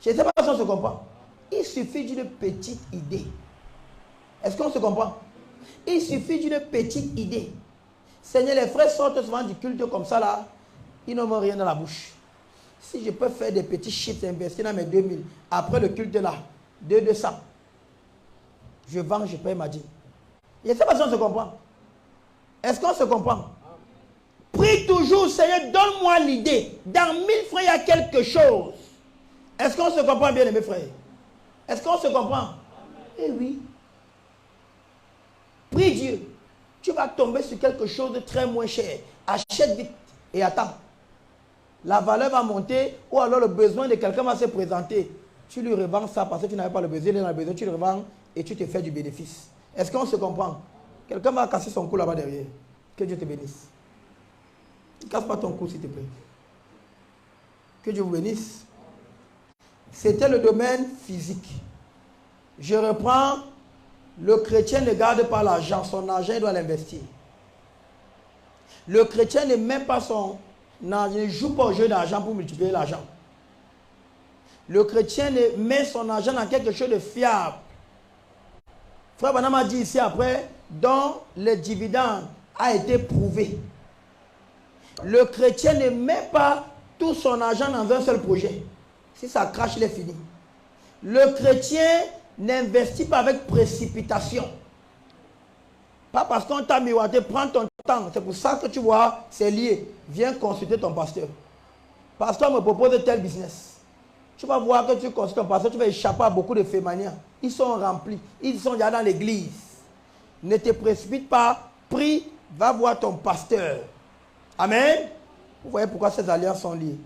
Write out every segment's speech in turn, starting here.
Je ne sais pas si on se comprend. Il suffit d'une petite idée. Est-ce qu'on se comprend? Il suffit d'une petite idée. Seigneur, les frères sortent souvent du culte comme ça là. Ils n'ont rien dans la bouche. Si je peux faire des petits chiffres, investir dans mes 2000, après le culte là, 200, je vends, je paye ma dîme. Je ne sais pas si on se comprend. Est-ce qu'on se comprend? Prie toujours, Seigneur, donne-moi l'idée. Dans 1000 francs, il y a quelque chose. Est-ce qu'on se comprend, bien aimés frères? Est-ce qu'on se comprend? Eh oui. Prie Dieu. Tu vas tomber sur quelque chose de très moins cher. Achète vite et attends. La valeur va monter ou alors le besoin de quelqu'un va se présenter. Tu lui revends ça parce que tu n'avais pas le besoin, il est dans le besoin, tu le revends et tu te fais du bénéfice. Est-ce qu'on se comprend? Quelqu'un va casser son cou là-bas derrière. Que Dieu te bénisse. Ne casse pas ton cou s'il te plaît. Que Dieu vous bénisse. C'était le domaine physique. Je reprends. Le chrétien ne garde pas l'argent. Son argent, il doit l'investir. Le chrétien ne met pas son argent, ne joue pas au jeu d'argent pour multiplier l'argent. Le chrétien ne met son argent dans quelque chose de fiable. Frère Branham a dit ici après, dont le dividende a été prouvé. Le chrétien ne met pas tout son argent dans un seul projet. Si ça crache, il est fini. Le chrétien n'investit pas avec précipitation. Pas parce qu'on t'a miroité, prends ton temps. C'est pour ça que tu vois, c'est lié. Viens consulter ton pasteur. Pasteur me propose tel business. Tu vas voir que tu consultes ton pasteur, tu vas échapper à beaucoup de fémaniens. Ils sont remplis. Ils sont déjà dans l'église. Ne te précipite pas. Prie, va voir ton pasteur. Amen. Vous voyez pourquoi ces alliances sont liées.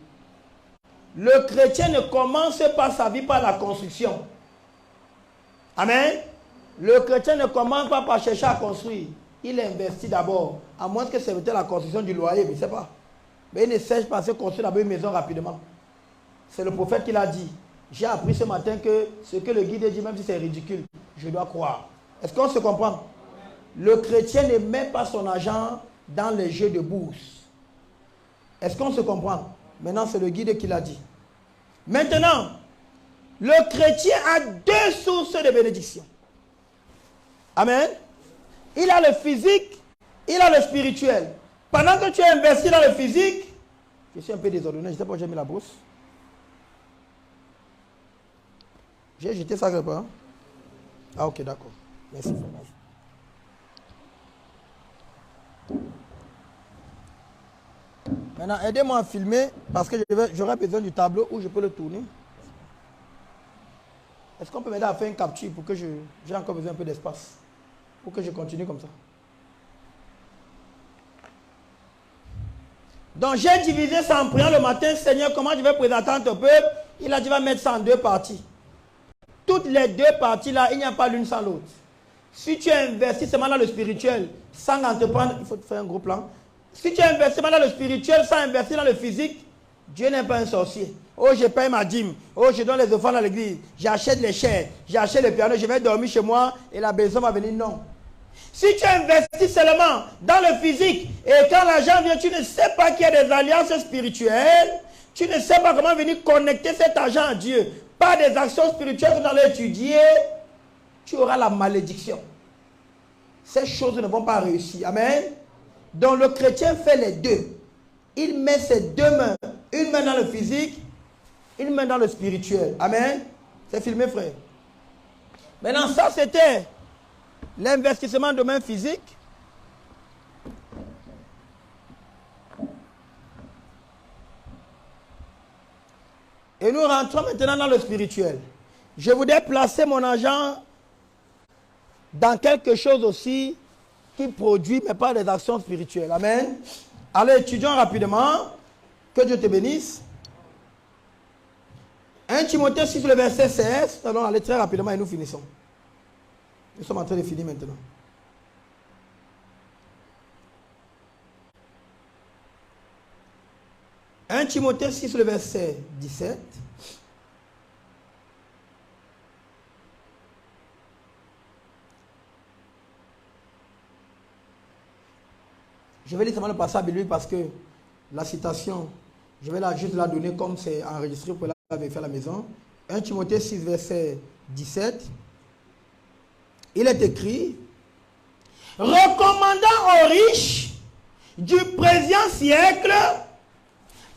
Le chrétien ne commence pas sa vie par la construction. Amen. Le chrétien ne commence pas par chercher à construire. Il investit d'abord. À moins que c'était la construction du loyer, mais je ne sais pas. Mais il ne cherche pas à se construire d'abord une maison rapidement. C'est le prophète qui l'a dit. J'ai appris ce matin que ce que le guide dit, même si c'est ridicule, je dois croire. Est-ce qu'on se comprend? Le chrétien ne met pas son argent dans les jeux de bourse. Est-ce qu'on se comprend? Maintenant, c'est le guide qui l'a dit. Maintenant, le chrétien a deux sources de bénédiction. Amen. Il a le physique, il a le spirituel. Pendant que tu as investi dans le physique, je suis un peu désordonné, je ne sais pas où j'ai mis la brousse. J'ai jeté ça quelque part. Ah ok, d'accord. Merci. Maintenant, aidez-moi à filmer parce que j'aurai besoin du tableau où je peux le tourner. Est-ce qu'on peut m'aider à faire une capture pour que j'ai encore besoin un peu d'espace? Pour que je continue comme ça. Donc j'ai divisé ça en priant le matin. Seigneur, comment je vais présenter à ton peuple? Il a dit, va mettre ça en deux parties. Toutes les deux parties là, il n'y a pas l'une sans l'autre. Si tu investis seulement dans le spirituel, sans entreprendre, il faut faire un gros plan. Si tu investis seulement dans le spirituel, sans investir dans le physique, Dieu n'est pas un sorcier. Oh, je paye ma dîme. Oh, je donne les offrandes à l'église. J'achète les chairs. J'achète le piano. Je vais dormir chez moi et la maison va venir. Non. Si tu investis seulement dans le physique et quand l'argent vient, tu ne sais pas qu'il y a des alliances spirituelles. Tu ne sais pas comment venir connecter cet argent à Dieu. Par des actions spirituelles que tu allais étudier, tu auras la malédiction. Ces choses ne vont pas réussir. Amen. Donc le chrétien fait les deux. Il met ses deux mains. Une main dans le physique, une main dans le spirituel. Amen. C'est filmé, frère. Maintenant, ça, c'était l'investissement de domaine physique. Et nous rentrons maintenant dans le spirituel. Je voudrais placer mon argent dans quelque chose aussi qui produit, mais pas des actions spirituelles. Amen. Allez, étudions rapidement. Que Dieu te bénisse. 1 Timothée 6, le verset 16. Nous allons aller très rapidement et nous finissons. Nous sommes en train de finir maintenant. « 1 Timothée 6, le verset 17. Je vais lire seulement le passage à lui parce que la citation, je vais juste la donner comme c'est enregistré pour la faire à la maison. 1 Timothée 6, verset 17. Il est écrit, recommandant aux riches du présent siècle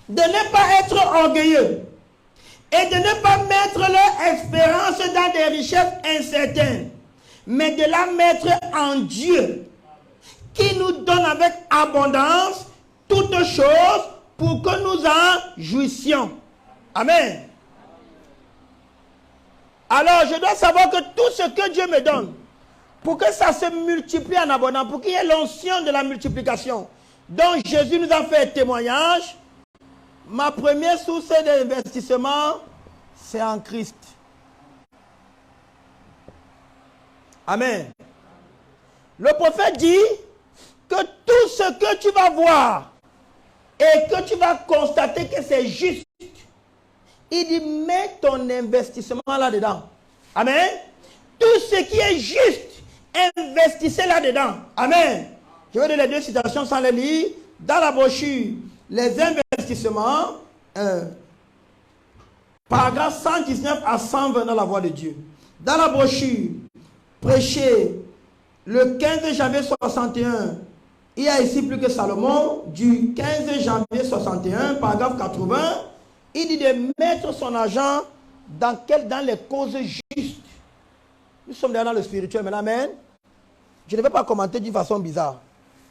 de ne pas être orgueilleux et de ne pas mettre leur espérance dans des richesses incertaines, mais de la mettre en Dieu, qui nous donne avec abondance toutes choses pour que nous en jouissions. Amen. Alors, je dois savoir que tout ce que Dieu me donne, pour que ça se multiplie en abondance, pour qu'il y ait l'onction de la multiplication, dont Jésus nous a fait témoignage, ma première source d'investissement, c'est en Christ. Amen. Le prophète dit que tout ce que tu vas voir et que tu vas constater que c'est juste, il dit, mets ton investissement là-dedans. Amen. Tout ce qui est juste, investissez là-dedans. Amen. Je vais donner les deux citations sans les lire. Dans la brochure, les investissements, paragraphe 119 à 120 dans la voix de Dieu. Dans la brochure, prêché le 15 janvier 61, il y a ici plus que Salomon, du 15 janvier 61, paragraphe 80, il dit de mettre son argent dans les causes justes. Nous sommes déjà dans le spirituel, mais amen. Je ne vais pas commenter d'une façon bizarre,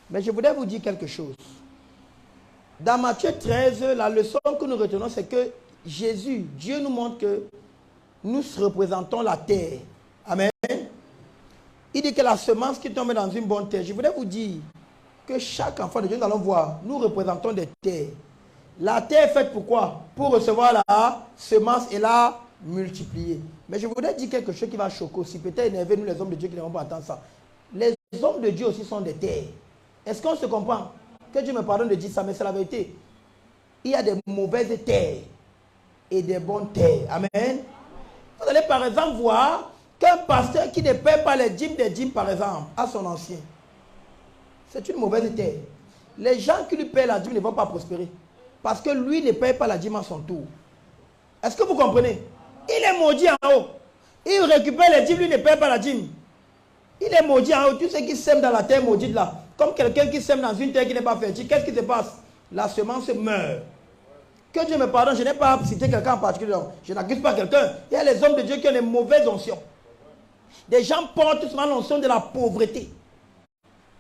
mais je voudrais vous dire quelque chose. Dans Matthieu 13, la leçon que nous retenons, c'est que Jésus, Dieu nous montre que nous représentons la terre. Amen. Il dit que la semence qui tombe dans une bonne terre, je voudrais vous dire que chaque enfant de Dieu, nous allons voir, nous représentons des terres. La terre est faite pour quoi? Pour recevoir la semence et la multiplier. Mais je voudrais dire quelque chose qui va choquer aussi, peut-être énerver nous les hommes de Dieu qui n'avons pas entendu ça. Les hommes de Dieu aussi sont des terres. Est-ce qu'on se comprend? Que Dieu me pardonne de dire ça, mais c'est la vérité. Il y a des mauvaises terres et des bonnes terres. Amen. Vous allez par exemple voir qu'un pasteur qui ne paie pas les dîmes des dîmes, par exemple, à son ancien, c'est une mauvaise terre. Les gens qui lui paient la dîme ne vont pas prospérer. Parce que lui ne paye pas la dîme à son tour. Est-ce que vous comprenez? Il est maudit en haut. Il récupère les dîmes, lui ne paye pas la dîme. Il est maudit en haut. Tous ceux qui sèment dans la terre maudite là, comme quelqu'un qui sème dans une terre qui n'est pas fertile, qu'est-ce qui se passe? La semence meurt. Que Dieu me pardonne, je n'ai pas cité quelqu'un en particulier. Je n'accuse pas quelqu'un. Il y a les hommes de Dieu qui ont des mauvaises onction. Des gens portent souvent l'onction de la pauvreté.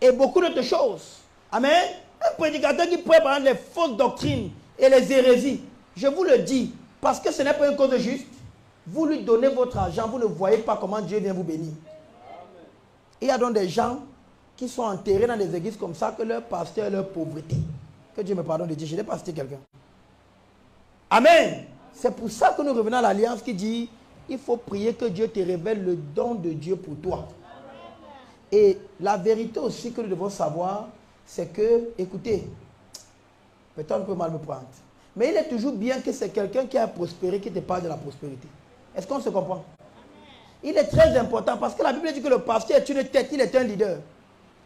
Et beaucoup d'autres choses. Amen. Un prédicateur qui pourrait prendre les fausses doctrines et les hérésies, je vous le dis, parce que ce n'est pas une cause juste, vous lui donnez votre argent, vous ne voyez pas comment Dieu vient vous bénir. Il y a donc des gens qui sont enterrés dans des églises comme ça, que leur pasteur est leur pauvreté. Que Dieu me pardonne de dire, je n'ai pas cité quelqu'un. Amen. C'est pour ça que nous revenons à l'alliance qui dit, il faut prier que Dieu te révèle le don de Dieu pour toi. Et la vérité aussi que nous devons savoir, c'est que, écoutez, peut-être on peut mal me prendre, mais il est toujours bien que c'est quelqu'un qui a prospéré qui te parle de la prospérité. Est-ce qu'on se comprend? Il est très important parce que la Bible dit que le pasteur est une tête, il est un leader.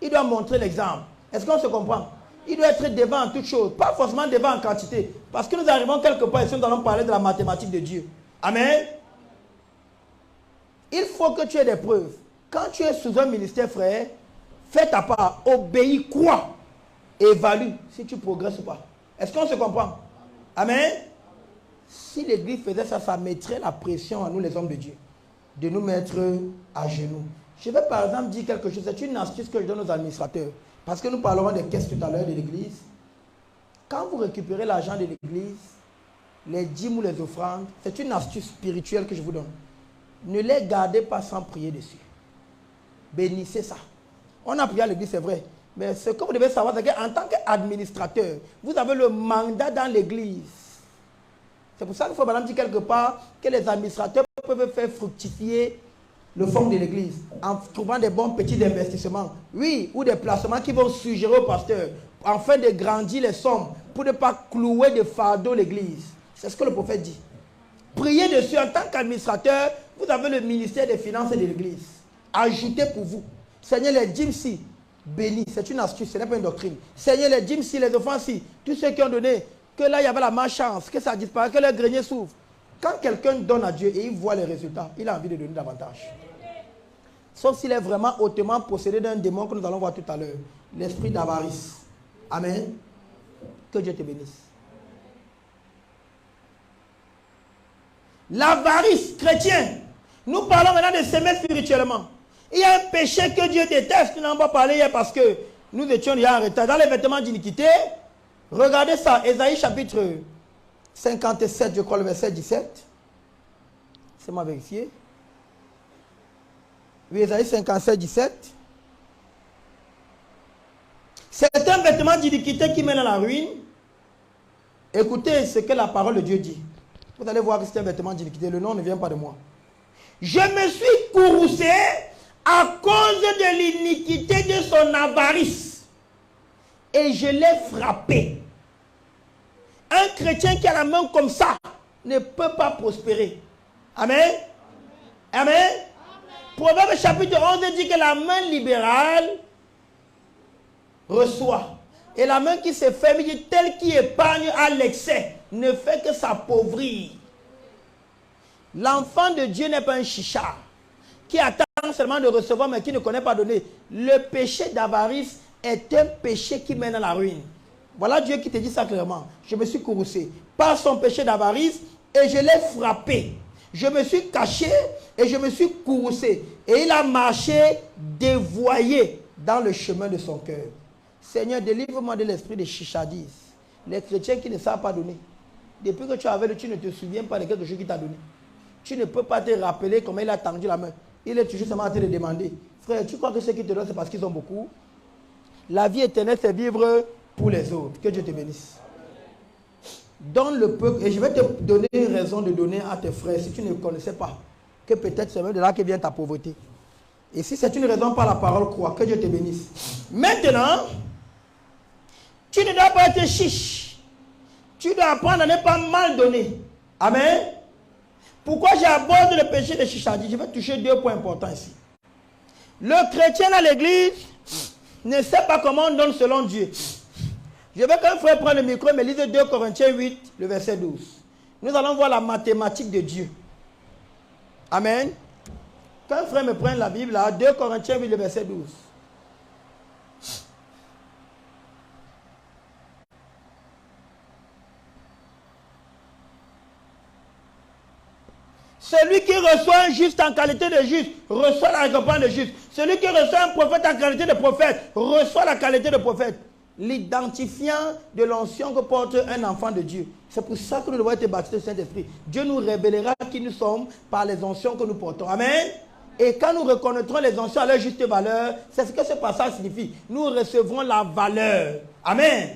Il doit montrer l'exemple. Est-ce qu'on se comprend? Il doit être devant en toutes choses, pas forcément devant en quantité. Parce que nous arrivons quelque part ici, nous allons parler de la mathématique de Dieu. Amen. Il faut que tu aies des preuves. Quand tu es sous un ministère, frère, fais ta part, obéis, crois, évalue si tu progresses ou pas. Est-ce qu'on se comprend? Amen. Si l'église faisait ça, ça mettrait la pression à nous les hommes de Dieu, de nous mettre à genoux. Je vais par exemple dire quelque chose, c'est une astuce que je donne aux administrateurs, parce que nous parlerons des caisses tout à l'heure de l'église. Quand vous récupérez l'argent de l'église, les dîmes ou les offrandes, c'est une astuce spirituelle que je vous donne. Ne les gardez pas sans prier dessus. Bénissez ça. On a prié à l'église, c'est vrai. Mais ce que vous devez savoir, c'est qu'en tant qu'administrateur, vous avez le mandat dans l'église. C'est pour ça qu'il faut maintenant dire quelque part que les administrateurs peuvent faire fructifier le fonds de l'église en trouvant des bons petits investissements. Oui, ou des placements qui vont suggérer au pasteur afin de grandir les sommes pour ne pas clouer de fardeau l'église. C'est ce que le prophète dit. Priez dessus en tant qu'administrateur, vous avez le ministère des finances et de l'église. Ajoutez pour vous. Seigneur, les dîmes si, bénis. C'est une astuce, ce n'est pas une doctrine. Seigneur, les dîmes si, les offrandes si, tous ceux qui ont donné, que là il y avait la malchance, que ça disparaît, que le grenier s'ouvre. Quand quelqu'un donne à Dieu et il voit les résultats, il a envie de donner davantage. Sauf s'il est vraiment hautement possédé d'un démon que nous allons voir tout à l'heure. L'esprit d'avarice. Amen. Que Dieu te bénisse. L'avarice, chrétien. Nous parlons maintenant de s'aimer spirituellement. Il y a un péché que Dieu déteste. Nous n'en avons pas parlé hier parce que nous étions déjà en retard. Dans les vêtements d'iniquité, regardez ça. Ésaïe chapitre 57, je crois, le verset 17. C'est moi vérifier. Oui, Ésaïe 57, 17. C'est un vêtement d'iniquité qui mène à la ruine. Écoutez ce que la parole de Dieu dit. Vous allez voir que c'est un vêtement d'iniquité. Le nom ne vient pas de moi. Je me suis courroucé à cause de l'iniquité de son avarice. Et je l'ai frappé. Un chrétien qui a la main comme ça ne peut pas prospérer. Amen. Amen. Amen. Proverbe chapitre 11 dit que la main libérale reçoit. Et la main qui se ferme, dit tel qui épargne à l'excès, ne fait que s'appauvrir. L'enfant de Dieu n'est pas un chicha qui attend seulement de recevoir mais qui ne connaît pas donner. Le péché d'avarice est un péché qui mène à la ruine. Voilà Dieu qui te dit ça clairement. Je me suis courroucé par son péché d'avarice et je l'ai frappé. Je me suis caché et je me suis courroucé. Et il a marché dévoyé dans le chemin de son cœur. Seigneur, délivre-moi de l'esprit de chichadise. Les chrétiens qui ne savent pas donner. Depuis que tu es avec lui, tu ne te souviens pas de quelque chose qu'il t'a donné. Tu ne peux pas te rappeler comment il a tendu la main. Il est toujours seulement en train de demander. Frère, tu crois que ce qu'ils te donnent, c'est parce qu'ils ont beaucoup? La vie éternelle, c'est vivre pour les autres. Que Dieu te bénisse. Donne le peuple, et je vais te donner une raison de donner à tes frères si tu ne connaissais pas. Que peut-être c'est même de là que vient ta pauvreté. Et si c'est une raison par la parole, crois. Que Dieu te bénisse. Maintenant, tu ne dois pas être chiche. Tu dois apprendre à ne pas mal donner. Amen. Pourquoi j'aborde le péché de chichadie? Je vais toucher deux points importants ici. Le chrétien à l'église ne sait pas comment on donne selon Dieu. Je veux qu'un frère prenne le micro et me lise 2 Corinthiens 8, le verset 12. Nous allons voir la mathématique de Dieu. Amen. Qu'un frère me prenne la Bible là, 2 Corinthiens 8, le verset 12. Celui qui reçoit un juste en qualité de juste, reçoit la récompense de juste. Celui qui reçoit un prophète en qualité de prophète, reçoit la qualité de prophète. L'identifiant de l'onction que porte un enfant de Dieu. C'est pour ça que nous devons être baptisés du Saint-Esprit. Dieu nous révélera qui nous sommes par les onctions que nous portons. Amen. Et quand nous reconnaîtrons les onctions à leur juste valeur, c'est ce que ce passage signifie. Nous recevrons la valeur. Amen.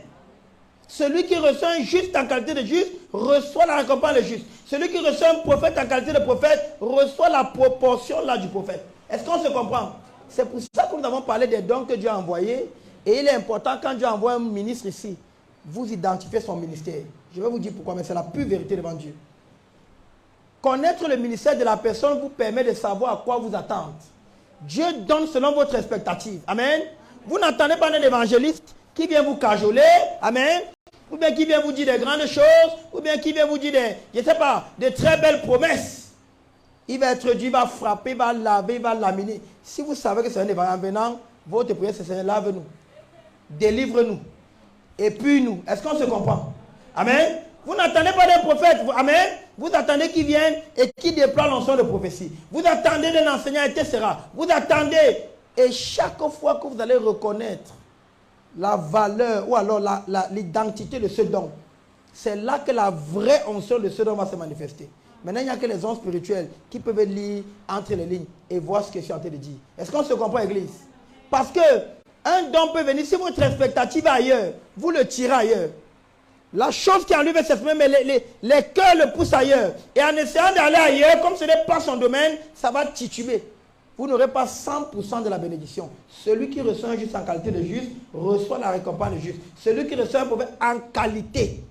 Celui qui reçoit un juste en qualité de juste, reçoit la récompense de juste. Celui qui reçoit un prophète en qualité de prophète, reçoit la proportion là du prophète. Est-ce qu'on se comprend? C'est pour ça que nous avons parlé des dons que Dieu a envoyés. Et il est important, quand Dieu envoie un ministre ici, vous identifiez son ministère. Je vais vous dire pourquoi, mais c'est la pure vérité devant Dieu. Connaître le ministère de la personne vous permet de savoir à quoi vous attendre. Dieu donne selon votre expectative. Amen. Vous n'attendez pas un évangéliste qui vient vous cajoler. Amen. Ou bien qui vient vous dire des grandes choses. Ou bien qui vient vous dire des, je ne sais pas, des très belles promesses. Il va être Dieu, il va frapper, il va laver, il va laminer. Si vous savez que c'est un évangile venant, votre prière c'est Seigneur, lave-nous. Délivre-nous. Et puis nous. Est-ce qu'on se comprend? Amen. Vous n'attendez pas d'un prophète. Amen. Vous attendez qu'il vienne et qu'il déploie l'onction de prophétie. Vous attendez d'un enseignant, etc. Vous attendez. Et chaque fois que vous allez reconnaître la valeur ou alors l'identité de ce don, c'est là que la vraie onction de ce don va se manifester. Maintenant, il n'y a que les hommes spirituels qui peuvent lire entre les lignes et voir ce que je suis en train de dire. Est-ce qu'on se comprend, Église? Parce que un don peut venir, si votre expectative est ailleurs, vous le tirez ailleurs. La chose qui en lui veut s'exprimer, mais les cœurs le poussent ailleurs. Et en essayant d'aller ailleurs, comme ce n'est pas son domaine, ça va tituber. Vous n'aurez pas 100% de la bénédiction. Celui qui reçoit un juste en qualité de juste, reçoit la récompense de juste. Celui qui reçoit un prophète en qualité.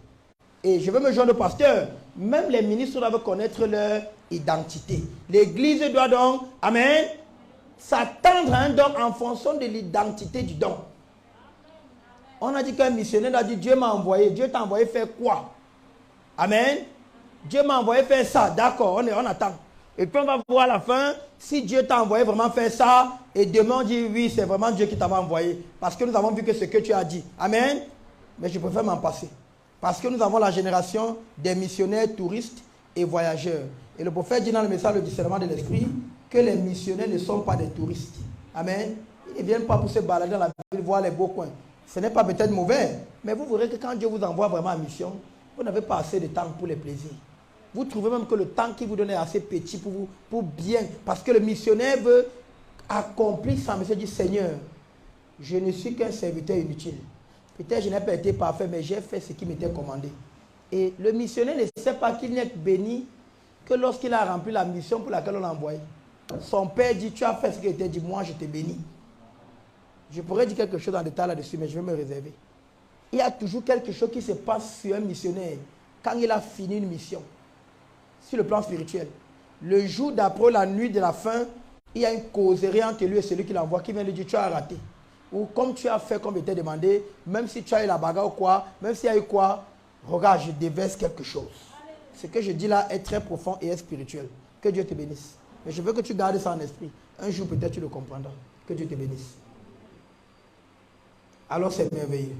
Et je veux me joindre au pasteur. Même les ministres doivent connaître leur identité. L'Église doit donc, amen, s'attendre à un don en fonction de l'identité du don. On a dit qu'un missionnaire a dit Dieu m'a envoyé. Dieu t'a envoyé faire quoi? Amen. Dieu m'a envoyé faire ça. D'accord, on attend. Et puis on va voir à la fin si Dieu t'a envoyé vraiment faire ça. Et demain on dit oui, c'est vraiment Dieu qui t'a envoyé. Parce que nous avons vu que ce que tu as dit. Amen. Mais je préfère m'en passer. Parce que nous avons la génération des missionnaires, touristes et voyageurs. Et le prophète dit dans le message le discernement de l'esprit que les missionnaires ne sont pas des touristes. Amen. Ils ne viennent pas pour se balader dans la ville, voir les beaux coins. Ce n'est pas peut-être mauvais, mais vous verrez que quand Dieu vous envoie vraiment en mission, vous n'avez pas assez de temps pour les plaisirs. Vous trouvez même que le temps qu'il vous donne est assez petit pour vous, pour bien. Parce que le missionnaire veut accomplir sa mission. Il dit, Seigneur, je ne suis qu'un serviteur inutile. Peut-être je n'ai pas été parfait, mais j'ai fait ce qui m'était commandé. Et le missionnaire ne sait pas qu'il n'est béni que lorsqu'il a rempli la mission pour laquelle on l'a envoyé. Son père dit, tu as fait ce qui était dit, moi je te bénis. Je pourrais dire quelque chose en détail là-dessus, mais je vais me réserver. Il y a toujours quelque chose qui se passe sur un missionnaire quand il a fini une mission. Sur le plan spirituel. Le jour d'après, la nuit de la fin, il y a une causerie entre lui et celui qui l'envoie qui vient lui dire, tu as raté. Ou comme tu as fait comme il t'a demandé, même si tu as eu la bagarre ou quoi, même s'il y a eu quoi, regarde, je déverse quelque chose. Ce que je dis là est très profond et est spirituel. Que Dieu te bénisse. Mais je veux que tu gardes ça en esprit. Un jour peut-être tu le comprendras. Que Dieu te bénisse. Alors c'est merveilleux.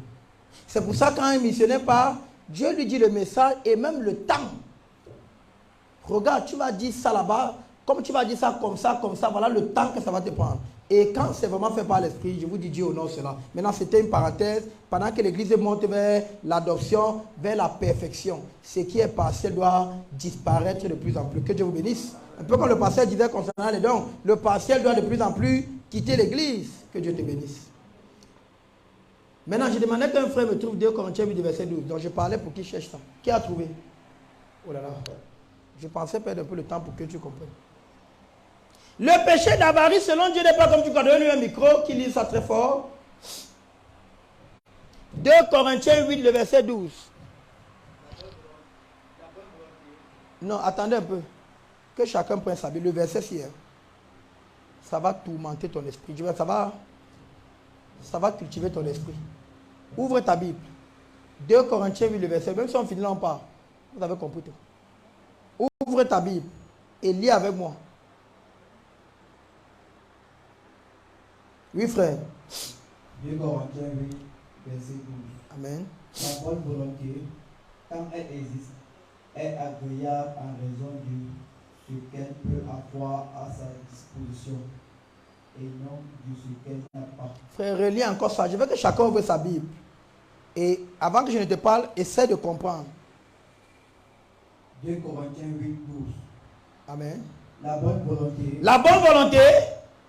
C'est pour ça quand un missionnaire part, Dieu lui dit le message et même le temps. Regarde, tu vas dire ça là-bas, comme tu vas dire ça, voilà le temps que ça va te prendre. Et quand c'est vraiment fait par l'esprit, je vous dis Dieu honore cela. Maintenant, c'était une parenthèse. Pendant que l'Église monte vers l'adoption, vers la perfection, ce qui est partiel doit disparaître de plus en plus. Que Dieu vous bénisse. Un peu comme le pasteur disait concernant les dons, le partiel doit de plus en plus quitter l'Église. Que Dieu te bénisse. Maintenant, je demandais qu'un frère me trouve 2 Corinthiens 8, verset 12. Donc je parlais pour qu'il cherche ça. Qui a trouvé? Oh là là. Je pensais perdre un peu le temps pour que tu comprennes. Le péché d'avarice, selon Dieu, n'est pas comme tu crois. Donne-lui un micro qui lit ça très fort. 2 Corinthiens 8, le verset 12. Non, attendez un peu. Que chacun prenne sa Bible. Le verset ci. Ça va tourmenter ton esprit. Ça va cultiver ton esprit. Ouvre ta Bible. 2 Corinthiens 8, le verset. Même si on finit là, on part. Vous avez compris tout. Ouvre ta Bible et lis avec moi. Oui, frère. 2 Corinthiens 8, verset 12. Amen. La bonne volonté, quand elle existe, est agréable en raison de ce qu'elle peut avoir à sa disposition et non de ce qu'elle n'a pas. Frère, relis encore ça. Je veux que chacun ouvre sa Bible. Et avant que je ne te parle, essaie de comprendre. 2 Corinthiens 8, 12. Amen. La bonne volonté,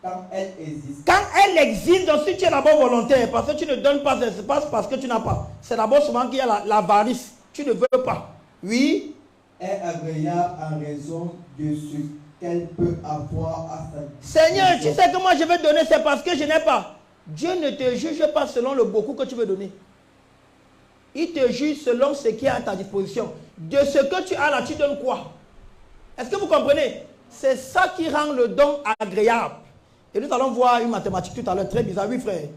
quand elle existe, donc si tu as la bonne volonté, parce que tu ne donnes pas d'espace parce que tu n'as pas. C'est d'abord souvent qu'il y a l'avarice. Tu ne veux pas. Oui. Est agréable en raison de ce qu'elle peut avoir à sa disposition. Seigneur, tu sais que moi je vais donner, c'est parce que je n'ai pas. Dieu ne te juge pas selon le beaucoup que tu veux donner. Il te juge selon ce qui est à ta disposition. De ce que tu as là, tu donnes quoi? Est-ce que vous comprenez? C'est ça qui rend le don agréable. Et nous allons voir une mathématique tout à l'heure, très bizarre, oui frère.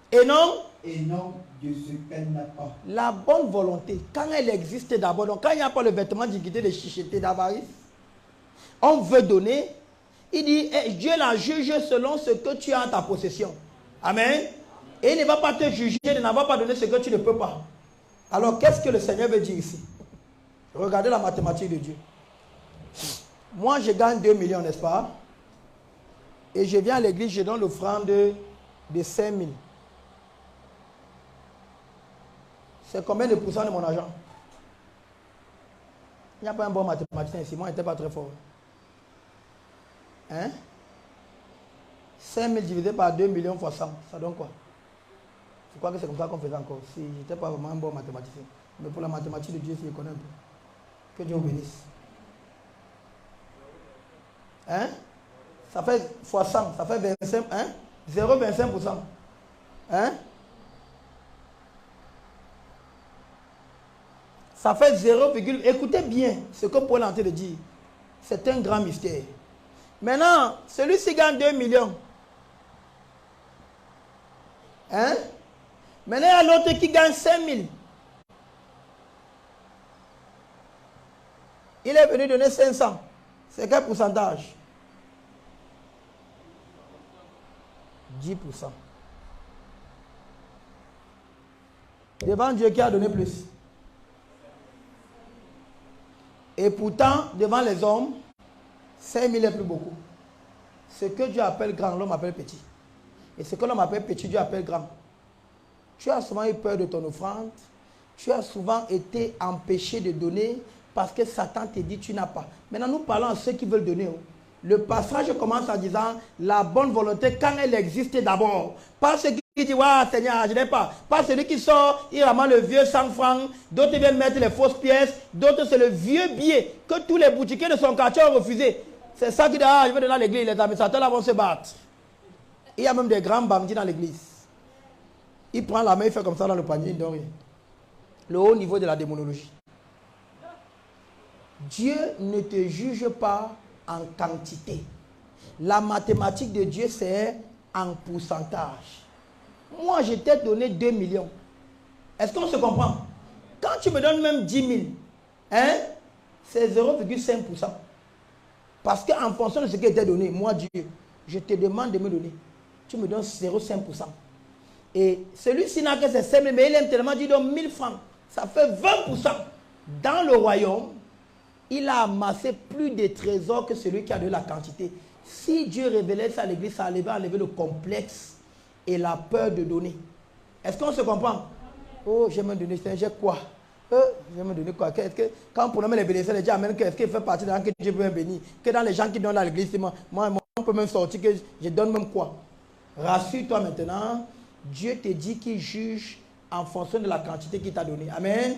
Et non De ce qu'elle n'a pas. La bonne volonté, quand elle existe d'abord, donc quand il n'y a pas le vêtement d'iniquité, de chicheté, d'avarice, on veut donner, il dit, Dieu la juge selon ce que tu as en ta possession. Amen. Et il ne va pas te juger de n'avoir pas donné ce que tu ne peux pas. Alors qu'est-ce que le Seigneur veut dire ici? Regardez la mathématique de Dieu. Moi, je gagne 2 millions, n'est-ce pas? Et je viens à l'église, je donne l'offrande de 5 000. C'est combien de pourcents de mon argent? Il n'y a pas un bon mathématicien ici. Moi, il n'était pas très fort. Hein? 5 000 divisé par 2 millions fois 100, ça donne quoi? Je crois que c'est comme ça qu'on faisait encore. Si je n'étais pas vraiment un bon mathématicien. Mais pour la mathématique de Dieu, si je connais un peu. Que Dieu vous bénisse. Hein? Ça fait fois 100, ça fait 25, hein? 0,25%. Hein? Ça fait 0, écoutez bien ce que Paul est en train de dire. C'est un grand mystère. Maintenant, celui-ci gagne 2 millions. Hein? Maintenant, il y a l'autre qui gagne 5 000. Il est venu donner 500. C'est quel pourcentage? 10%. Devant Dieu qui a donné plus. Et pourtant, devant les hommes, 5 000 est plus beaucoup. Ce que Dieu appelle grand, l'homme appelle petit. Et ce que l'homme appelle petit, Dieu appelle grand. Tu as souvent eu peur de ton offrande. Tu as souvent été empêché de donner parce que Satan te dit tu n'as pas. Maintenant, nous parlons à ceux qui veulent donner. Le passage commence en disant la bonne volonté quand elle existe d'abord. Pas ceux qui disent ouais, Seigneur, je n'ai pas. Pas celui qui sort, il ramasse le vieux 100 francs. D'autres viennent mettre les fausses pièces. D'autres, c'est le vieux billet que tous les boutiquiers de son quartier ont refusé. C'est ça qui dit ah, je vais donner à l'église. Les administrateurs là vont se battre. Il y a même des grands bandits dans l'église. Il prend la main, il fait comme ça dans le panier, il donne rien. Le haut niveau de la démonologie. Dieu ne te juge pas en quantité. La mathématique de Dieu, c'est en pourcentage. Moi, je t'ai donné 2 millions. Est-ce qu'on se comprend? Quand tu me donnes même 10 000, hein, c'est 0,5%. Parce qu'en fonction de ce qui était donné, moi, Dieu, je te demande de me donner. Tu me donnes 0,5%. Et celui-ci n'a que ses 5 000, mais il aime tellement, il donne 1000 francs. Ça fait 20%. Dans le royaume, il a amassé plus de trésors que celui qui a de la quantité. Si Dieu révélait ça à l'église, ça allait enlever le complexe et la peur de donner. Est-ce qu'on se comprend? Oh, je vais me donner, j'ai quoi? Je vais me donner quoi? Que, quand on met les bénéficiaires, les gens amènent, est-ce qu'il fait partie de gens que Dieu peut bénir? Que dans les gens qui donnent à l'église, moi, on peut même sortir que je donne même quoi? Rassure-toi maintenant, Dieu te dit qu'il juge en fonction de la quantité qu'il t'a donnée. Amen.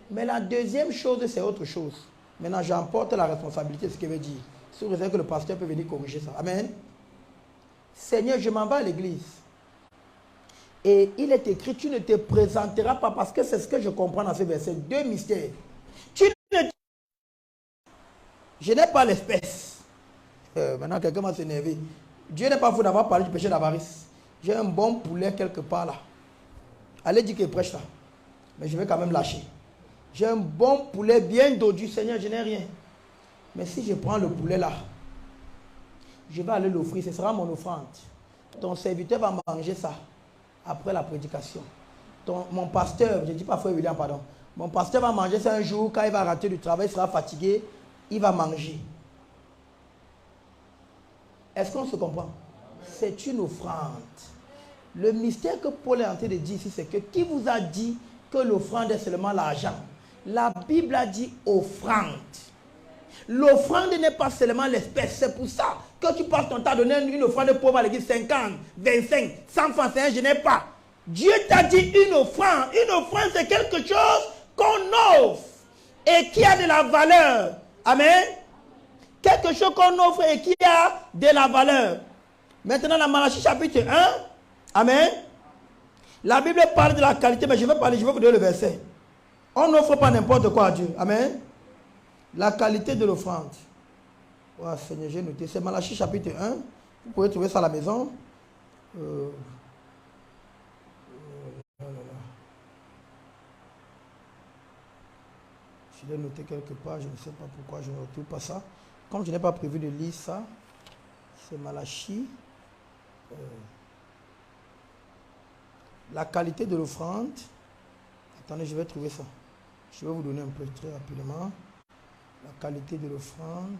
Mais la deuxième chose, c'est autre chose. Maintenant, j'emporte la responsabilité de ce qu'il veut dire. Sous réserve que le pasteur peut venir corriger ça. Amen. Seigneur, je m'en vais à l'église. Et il est écrit, tu ne te présenteras pas, parce que c'est ce que je comprends dans ce verset. Deux mystères. Je n'ai pas l'espèce. Maintenant, quelqu'un va s'énerver. Dieu n'est pas fou d'avoir parlé du péché d'avarice. J'ai un bon poulet quelque part là. Allez dire qu'il prêche là. Mais je vais quand même lâcher. J'ai un bon poulet bien dodu. Seigneur, je n'ai rien. Mais si je prends le poulet là, je vais aller l'offrir. Ce sera mon offrande. Ton serviteur va manger ça après la prédication. Mon pasteur, je ne dis pas frère William, pardon. Mon pasteur va manger ça un jour. Quand il va rentrer du travail, il sera fatigué. Il va manger. Est-ce qu'on se comprend? C'est une offrande. Le mystère que Paul est en train de dire ici, c'est que qui vous a dit que l'offrande est seulement l'argent? La Bible a dit offrande. L'offrande n'est pas seulement l'espèce. C'est pour ça que tu passes ton temps à donner une offrande pauvre à l'église 50, 25, 100 francs, je n'ai pas. Dieu t'a dit une offrande. Une offrande, c'est quelque chose qu'on offre et qui a de la valeur. Amen. Quelque chose qu'on offre et qui a de la valeur. Maintenant, dans Malachie chapitre 1, amen. La Bible parle de la qualité, mais je vais vous donner le verset. On n'offre pas n'importe quoi à Dieu. Amen. La qualité de l'offrande. Oh, Seigneur, j'ai noté. C'est Malachie chapitre 1. Vous pouvez trouver ça à la maison. Je l'ai noté quelque part. Je ne sais pas pourquoi je ne retrouve pas ça. Comme je n'ai pas prévu de lire ça, c'est Malachie. La qualité de l'offrande. Attendez, je vais trouver ça. Je vais vous donner un peu très rapidement. La qualité de l'offrande.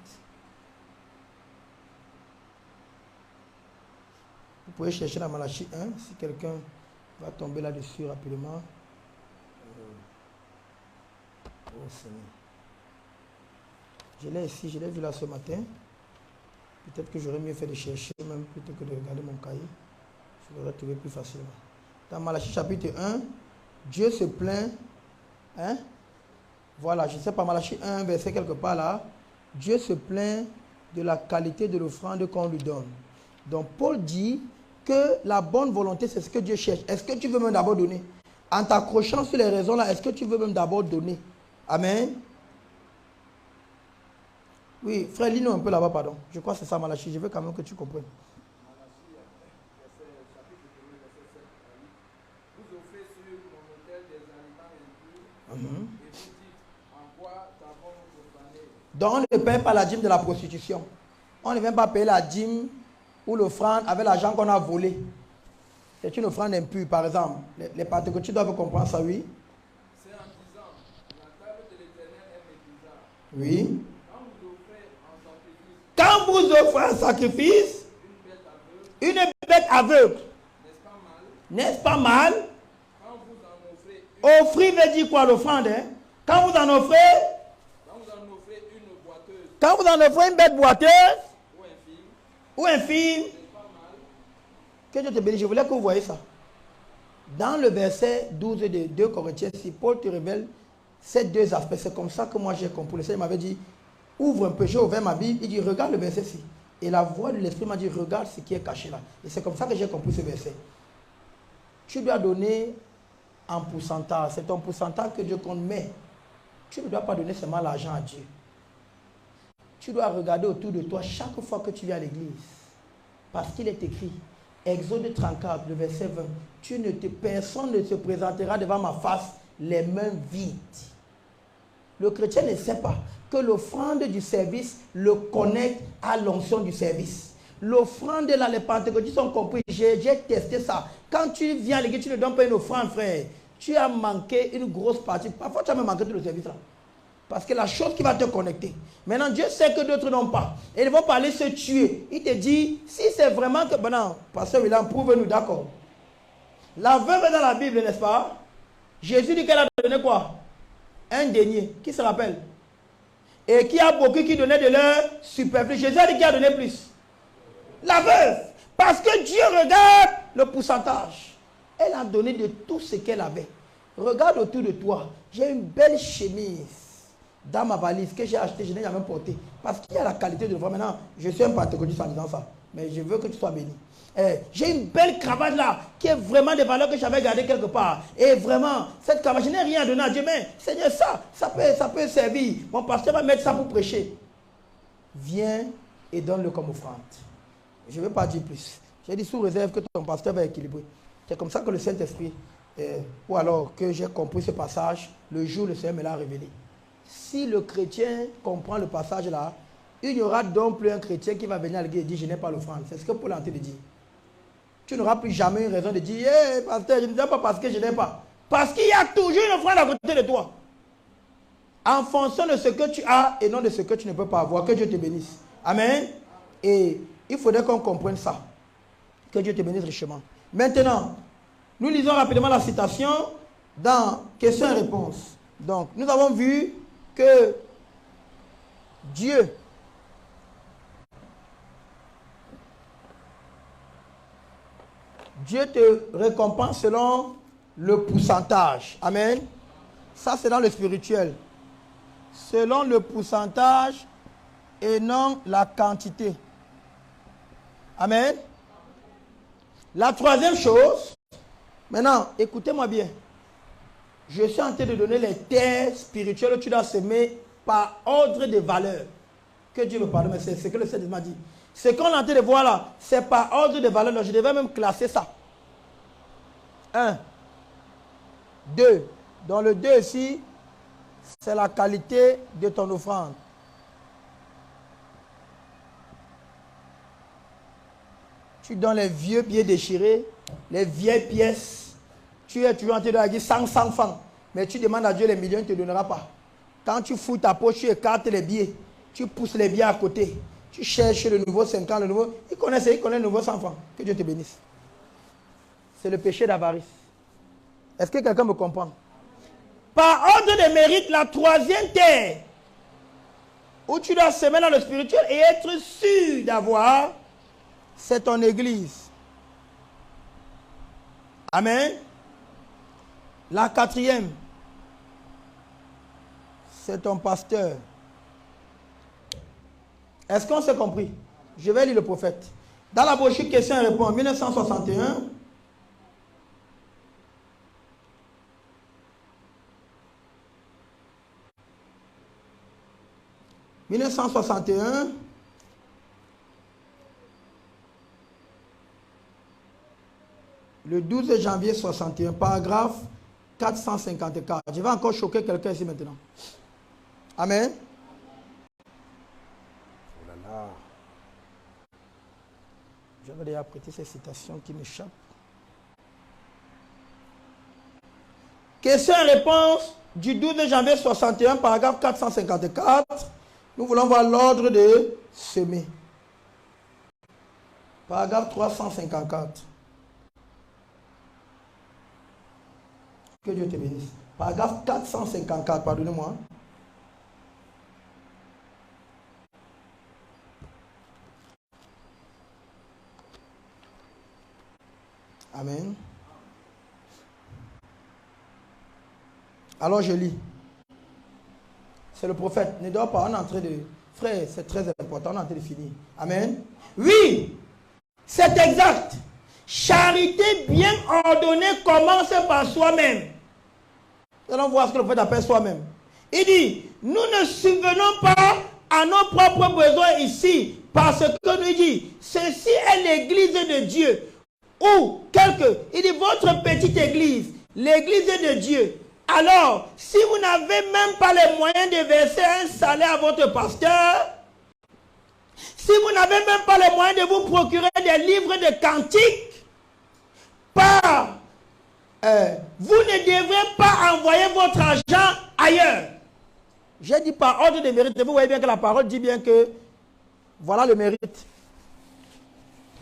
Vous pouvez chercher la Malachie 1 si quelqu'un va tomber là-dessus rapidement. Oh Seigneur. Je l'ai ici, je l'ai vu là ce matin. Peut-être que j'aurais mieux fait de chercher même plutôt que de regarder mon cahier. Je l'aurais trouvé plus facilement. Dans Malachie chapitre 1, Dieu se plaint. Hein? Voilà, je ne sais pas, Malachie 1, verset quelque part là. Dieu se plaint de la qualité de l'offrande qu'on lui donne. Donc Paul dit que la bonne volonté, c'est ce que Dieu cherche. Est-ce que tu veux même d'abord donner? En t'accrochant sur les raisons là, est-ce que tu veux même d'abord donner? Amen. Oui, frère, lis-nous un peu là-bas, pardon. Je crois que c'est ça, Malachie. Je veux quand même que tu comprennes. Vous offrez sur mon autel des aliments impurs et vous dites en quoi t'avons profané. Donc on ne paye pas la dîme de la prostitution. On ne vient pas payer la dîme ou l'offrande avec l'argent qu'on a volé. C'est une offrande impure, par exemple. Les pentecôtistes doivent comprendre ça, oui. C'est en disant, la table de l'Éternel est médusable. Oui. Quand vous offrez Quand vous offrez en sacrifice un sacrifice, une bête aveugle, une bête aveugle, n'est-ce n'est-ce pas mal? pas mal? Quand vous en offrez Offrir veut dire quoi l'offrande, hein? Quand vous en offrez une boiteuse Quand vous en offrez une bête boiteuse ou un film, ou un film, n'est-ce pas mal? que Dieu te bénisse. Je voulais que vous voyez ça. Dans le verset 12 de 2 Corinthiens, si Paul te révèle ces deux aspects, c'est comme ça que moi j'ai compris. Le Seigneur m'avait dit, ouvre un peu, j'ai ouvert ma Bible, il dit, regarde le verset-ci. Et la voix de l'Esprit m'a dit, regarde ce qui est caché là. Et c'est comme ça que j'ai compris ce verset. Tu dois donner en pourcentage. C'est ton pourcentage que Dieu compte, mais tu ne dois pas donner seulement l'argent à Dieu. Tu dois regarder autour de toi chaque fois que tu viens à l'église. Parce qu'il est écrit, Exode 34, le verset 20, personne ne se présentera devant ma face les mains vides. Le chrétien ne sait pas que l'offrande du service le connecte à l'onction du service. L'offrande là, les pentecôtistes ont compris, j'ai testé ça. Quand tu viens à l'église, tu ne donnes pas une offrande, frère. Tu as manqué une grosse partie. Parfois, tu as même manqué tout le service là. Parce que la chose qui va te connecter. Maintenant, Dieu sait que d'autres n'ont pas. Et ils vont pas aller se tuer. Il te dit, si c'est vraiment que... Ben non, pasteur William, prouve-nous, d'accord. La veuve est dans la Bible, n'est-ce pas? Jésus dit qu'elle a donné quoi? Un denier. Qui se rappelle? Et qui a beaucoup qui donnait de leur superflu. Jésus a dit qu'il a donné plus. La veuve. Parce que Dieu regarde le pourcentage. Elle a donné de tout ce qu'elle avait. Regarde autour de toi. J'ai une belle chemise dans ma valise que j'ai acheté, je n'ai jamais porté. Parce qu'il y a la qualité de l'offrande. Maintenant, je suis un pentecôtiste en disant ça. Mais je veux que tu sois béni. J'ai une belle cravate là, qui est vraiment des valeurs que j'avais gardées quelque part. Et vraiment, cette cravate, je n'ai rien donné à Dieu. Mais Seigneur, ça peut servir. Mon pasteur va mettre ça pour prêcher. Viens et donne-le comme offrande. Je ne veux pas dire plus. J'ai dit sous réserve que ton pasteur va équilibrer. C'est comme ça que le Saint-Esprit, ou alors que j'ai compris ce passage, le jour où le Seigneur me l'a révélé. Si le chrétien comprend le passage là, il n'y aura donc plus un chrétien qui va venir à l'église et dire je n'ai pas l'offrande. C'est ce que Paul est en train de dire. Tu n'auras plus jamais une raison de dire hey, pasteur, je ne sais pas parce que je n'ai pas. Parce qu'il y a toujours une offrande à côté de toi. En fonction de ce que tu as et non de ce que tu ne peux pas avoir. Que Dieu te bénisse. Amen. Et il faudrait qu'on comprenne ça. Que Dieu te bénisse richement. Maintenant, nous lisons rapidement la citation dans questions et réponses. Donc, nous avons vu que Dieu te récompense selon le pourcentage. Amen. Ça, c'est dans le spirituel. Selon le pourcentage et non la quantité. Amen. La troisième chose, maintenant, écoutez-moi bien. Je suis en train de donner les terres spirituelles que tu dois semer par ordre de valeur. Que Dieu me pardonne, mais c'est ce que le Seigneur m'a dit. Ce qu'on est en train de voir là, c'est par ordre de valeur. Donc je devais même classer ça. 1, 2. Dans le 2 ici, c'est la qualité de ton offrande. Tu donnes les vieux billets déchirés, les vieilles pièces. Tu es toujours en train de dire 100 francs. Mais tu demandes à Dieu les millions, il ne te donnera pas. Quand tu fouilles ta poche, tu écartes les billets. Tu pousses les billets à côté. Tu cherches le nouveau 50, le nouveau. Il connaît le nouveau 100 francs. Que Dieu te bénisse. C'est le péché d'avarice. Est-ce que quelqu'un me comprend? Par ordre de mérite, la troisième terre, où tu dois semer dans le spirituel et être sûr d'avoir, c'est ton église. Amen. La quatrième, c'est ton pasteur. Est-ce qu'on s'est compris? Je vais lire le prophète. Dans la brochure question et réponse, 1961. « 1961, le 12 janvier 61, paragraphe 454. Je vais encore choquer quelqu'un ici maintenant. Amen. J'avais déjà prêté ces citations qui m'échappent. Question et réponse du 12 janvier 61, paragraphe 454. Nous voulons voir l'ordre de semer. Paragraphe 354. Que Dieu te bénisse. Paragraphe 454, pardonnez-moi. Amen. Alors je lis. C'est le prophète. Ne dors pas, on est en train de... Frère, c'est très important, on est en train de finir. Amen. Oui, c'est exact. Charité bien ordonnée commence par soi-même. Nous allons voir ce que le prophète appelle soi-même. Il dit, nous ne subvenons pas à nos propres besoins ici, parce que nous dit, ceci est l'église de Dieu. Ou il dit, votre petite église, l'église de Dieu. Alors, si vous n'avez même pas les moyens de verser un salaire à votre pasteur, si vous n'avez même pas les moyens de vous procurer des livres de cantiques, vous ne devrez pas envoyer votre argent ailleurs. J'ai dit par ordre de mérite. Vous voyez bien que la parole dit bien que voilà le mérite.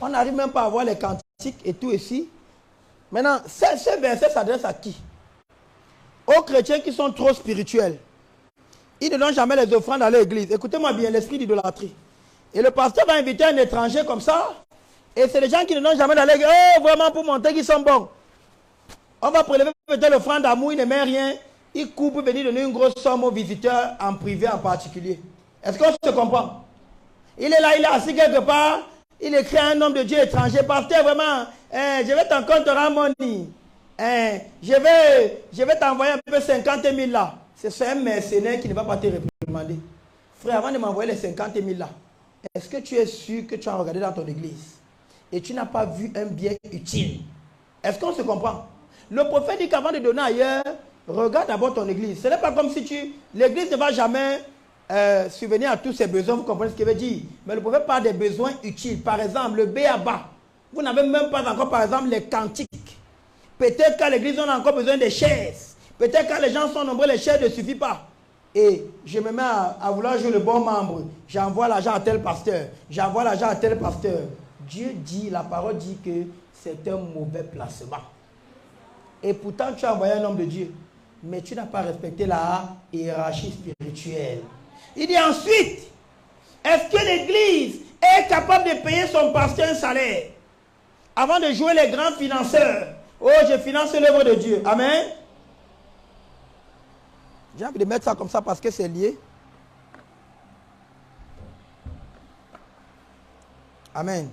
On n'arrive même pas à avoir les cantiques et tout ici. Maintenant, ce verset s'adresse à qui? Aux chrétiens qui sont trop spirituels. Ils ne donnent jamais les offrandes à l'église. Écoutez-moi bien, l'esprit d'idolâtrie. Et le pasteur va inviter un étranger comme ça. Et c'est les gens qui ne donnent jamais dans l'église. Oh, vraiment pour montrer qu'ils sont bons. On va prélever peut-être l'offrande d'amour, il ne met rien. Il coupe pour venir donner une grosse somme aux visiteurs en privé en particulier. Est-ce qu'on se comprend? Il est là, il est assis quelque part. Il écrit à un homme de Dieu étranger. Pasteur, vraiment, je vais t'en compter un money. Je vais t'envoyer un peu 50 000 là. C'est un mercenaire qui ne va pas te réprimander. Frère, avant de m'envoyer les 50 000 là, est-ce que tu es sûr que tu as regardé dans ton église et tu n'as pas vu un bien utile? Est-ce qu'on se comprend? Le prophète dit qu'avant de donner ailleurs, regarde d'abord ton église. Ce n'est pas comme si l'église ne va jamais subvenir à tous ses besoins. Vous comprenez ce qu'il veut dire? Mais le prophète parle des besoins utiles. Par exemple, le b.a.-ba. Vous n'avez même pas encore, par exemple, les cantiques. Peut-être qu'à l'église, on a encore besoin des chaises. Peut-être quand les gens sont nombreux, les chaises ne suffisent pas. Et je me mets à vouloir jouer le bon membre. J'envoie l'argent à tel pasteur. J'envoie l'argent à tel pasteur. Dieu dit, la parole dit que c'est un mauvais placement. Et pourtant, tu as envoyé un homme de Dieu. Mais tu n'as pas respecté la hiérarchie spirituelle. Il dit ensuite, est-ce que l'église est capable de payer son pasteur un salaire? Avant de jouer les grands financeurs. Oh, je finance l'œuvre de Dieu. Amen. J'ai envie de mettre ça comme ça parce que c'est lié. Amen.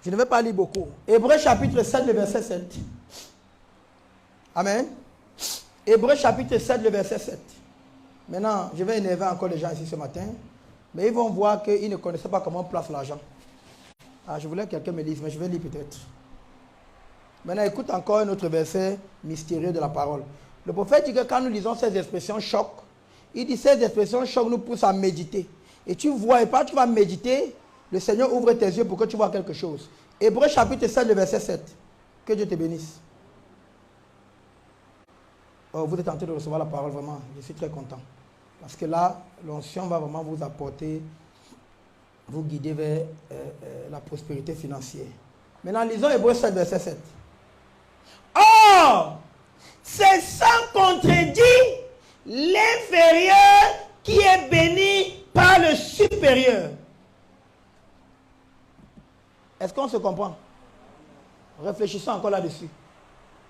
Je ne vais pas lire beaucoup. Hébreux chapitre 7, le verset 7. Amen. Hébreux chapitre 7, le verset 7. Maintenant, je vais énerver encore les gens ici ce matin. Mais ils vont voir qu'ils ne connaissaient pas comment on place l'argent. Ah, je voulais que quelqu'un me dise, mais je vais lire peut-être. Maintenant, écoute encore un autre verset mystérieux de la parole. Le prophète dit que quand nous lisons ces expressions choc, il dit ces expressions choc nous poussent à méditer. Et tu vois, et pas tu vas méditer, le Seigneur ouvre tes yeux pour que tu vois quelque chose. Hébreux chapitre 7, le verset 7. Que Dieu te bénisse. Oh, vous êtes en train de recevoir la parole, vraiment. Je suis très content. Parce que là, l'onction va vraiment vous apporter, vous guider vers la prospérité financière. Maintenant, lisons Hébreux 7, verset 7. Or, c'est sans contredit l'inférieur qui est béni par le supérieur. Est-ce qu'on se comprend? Réfléchissons encore là-dessus.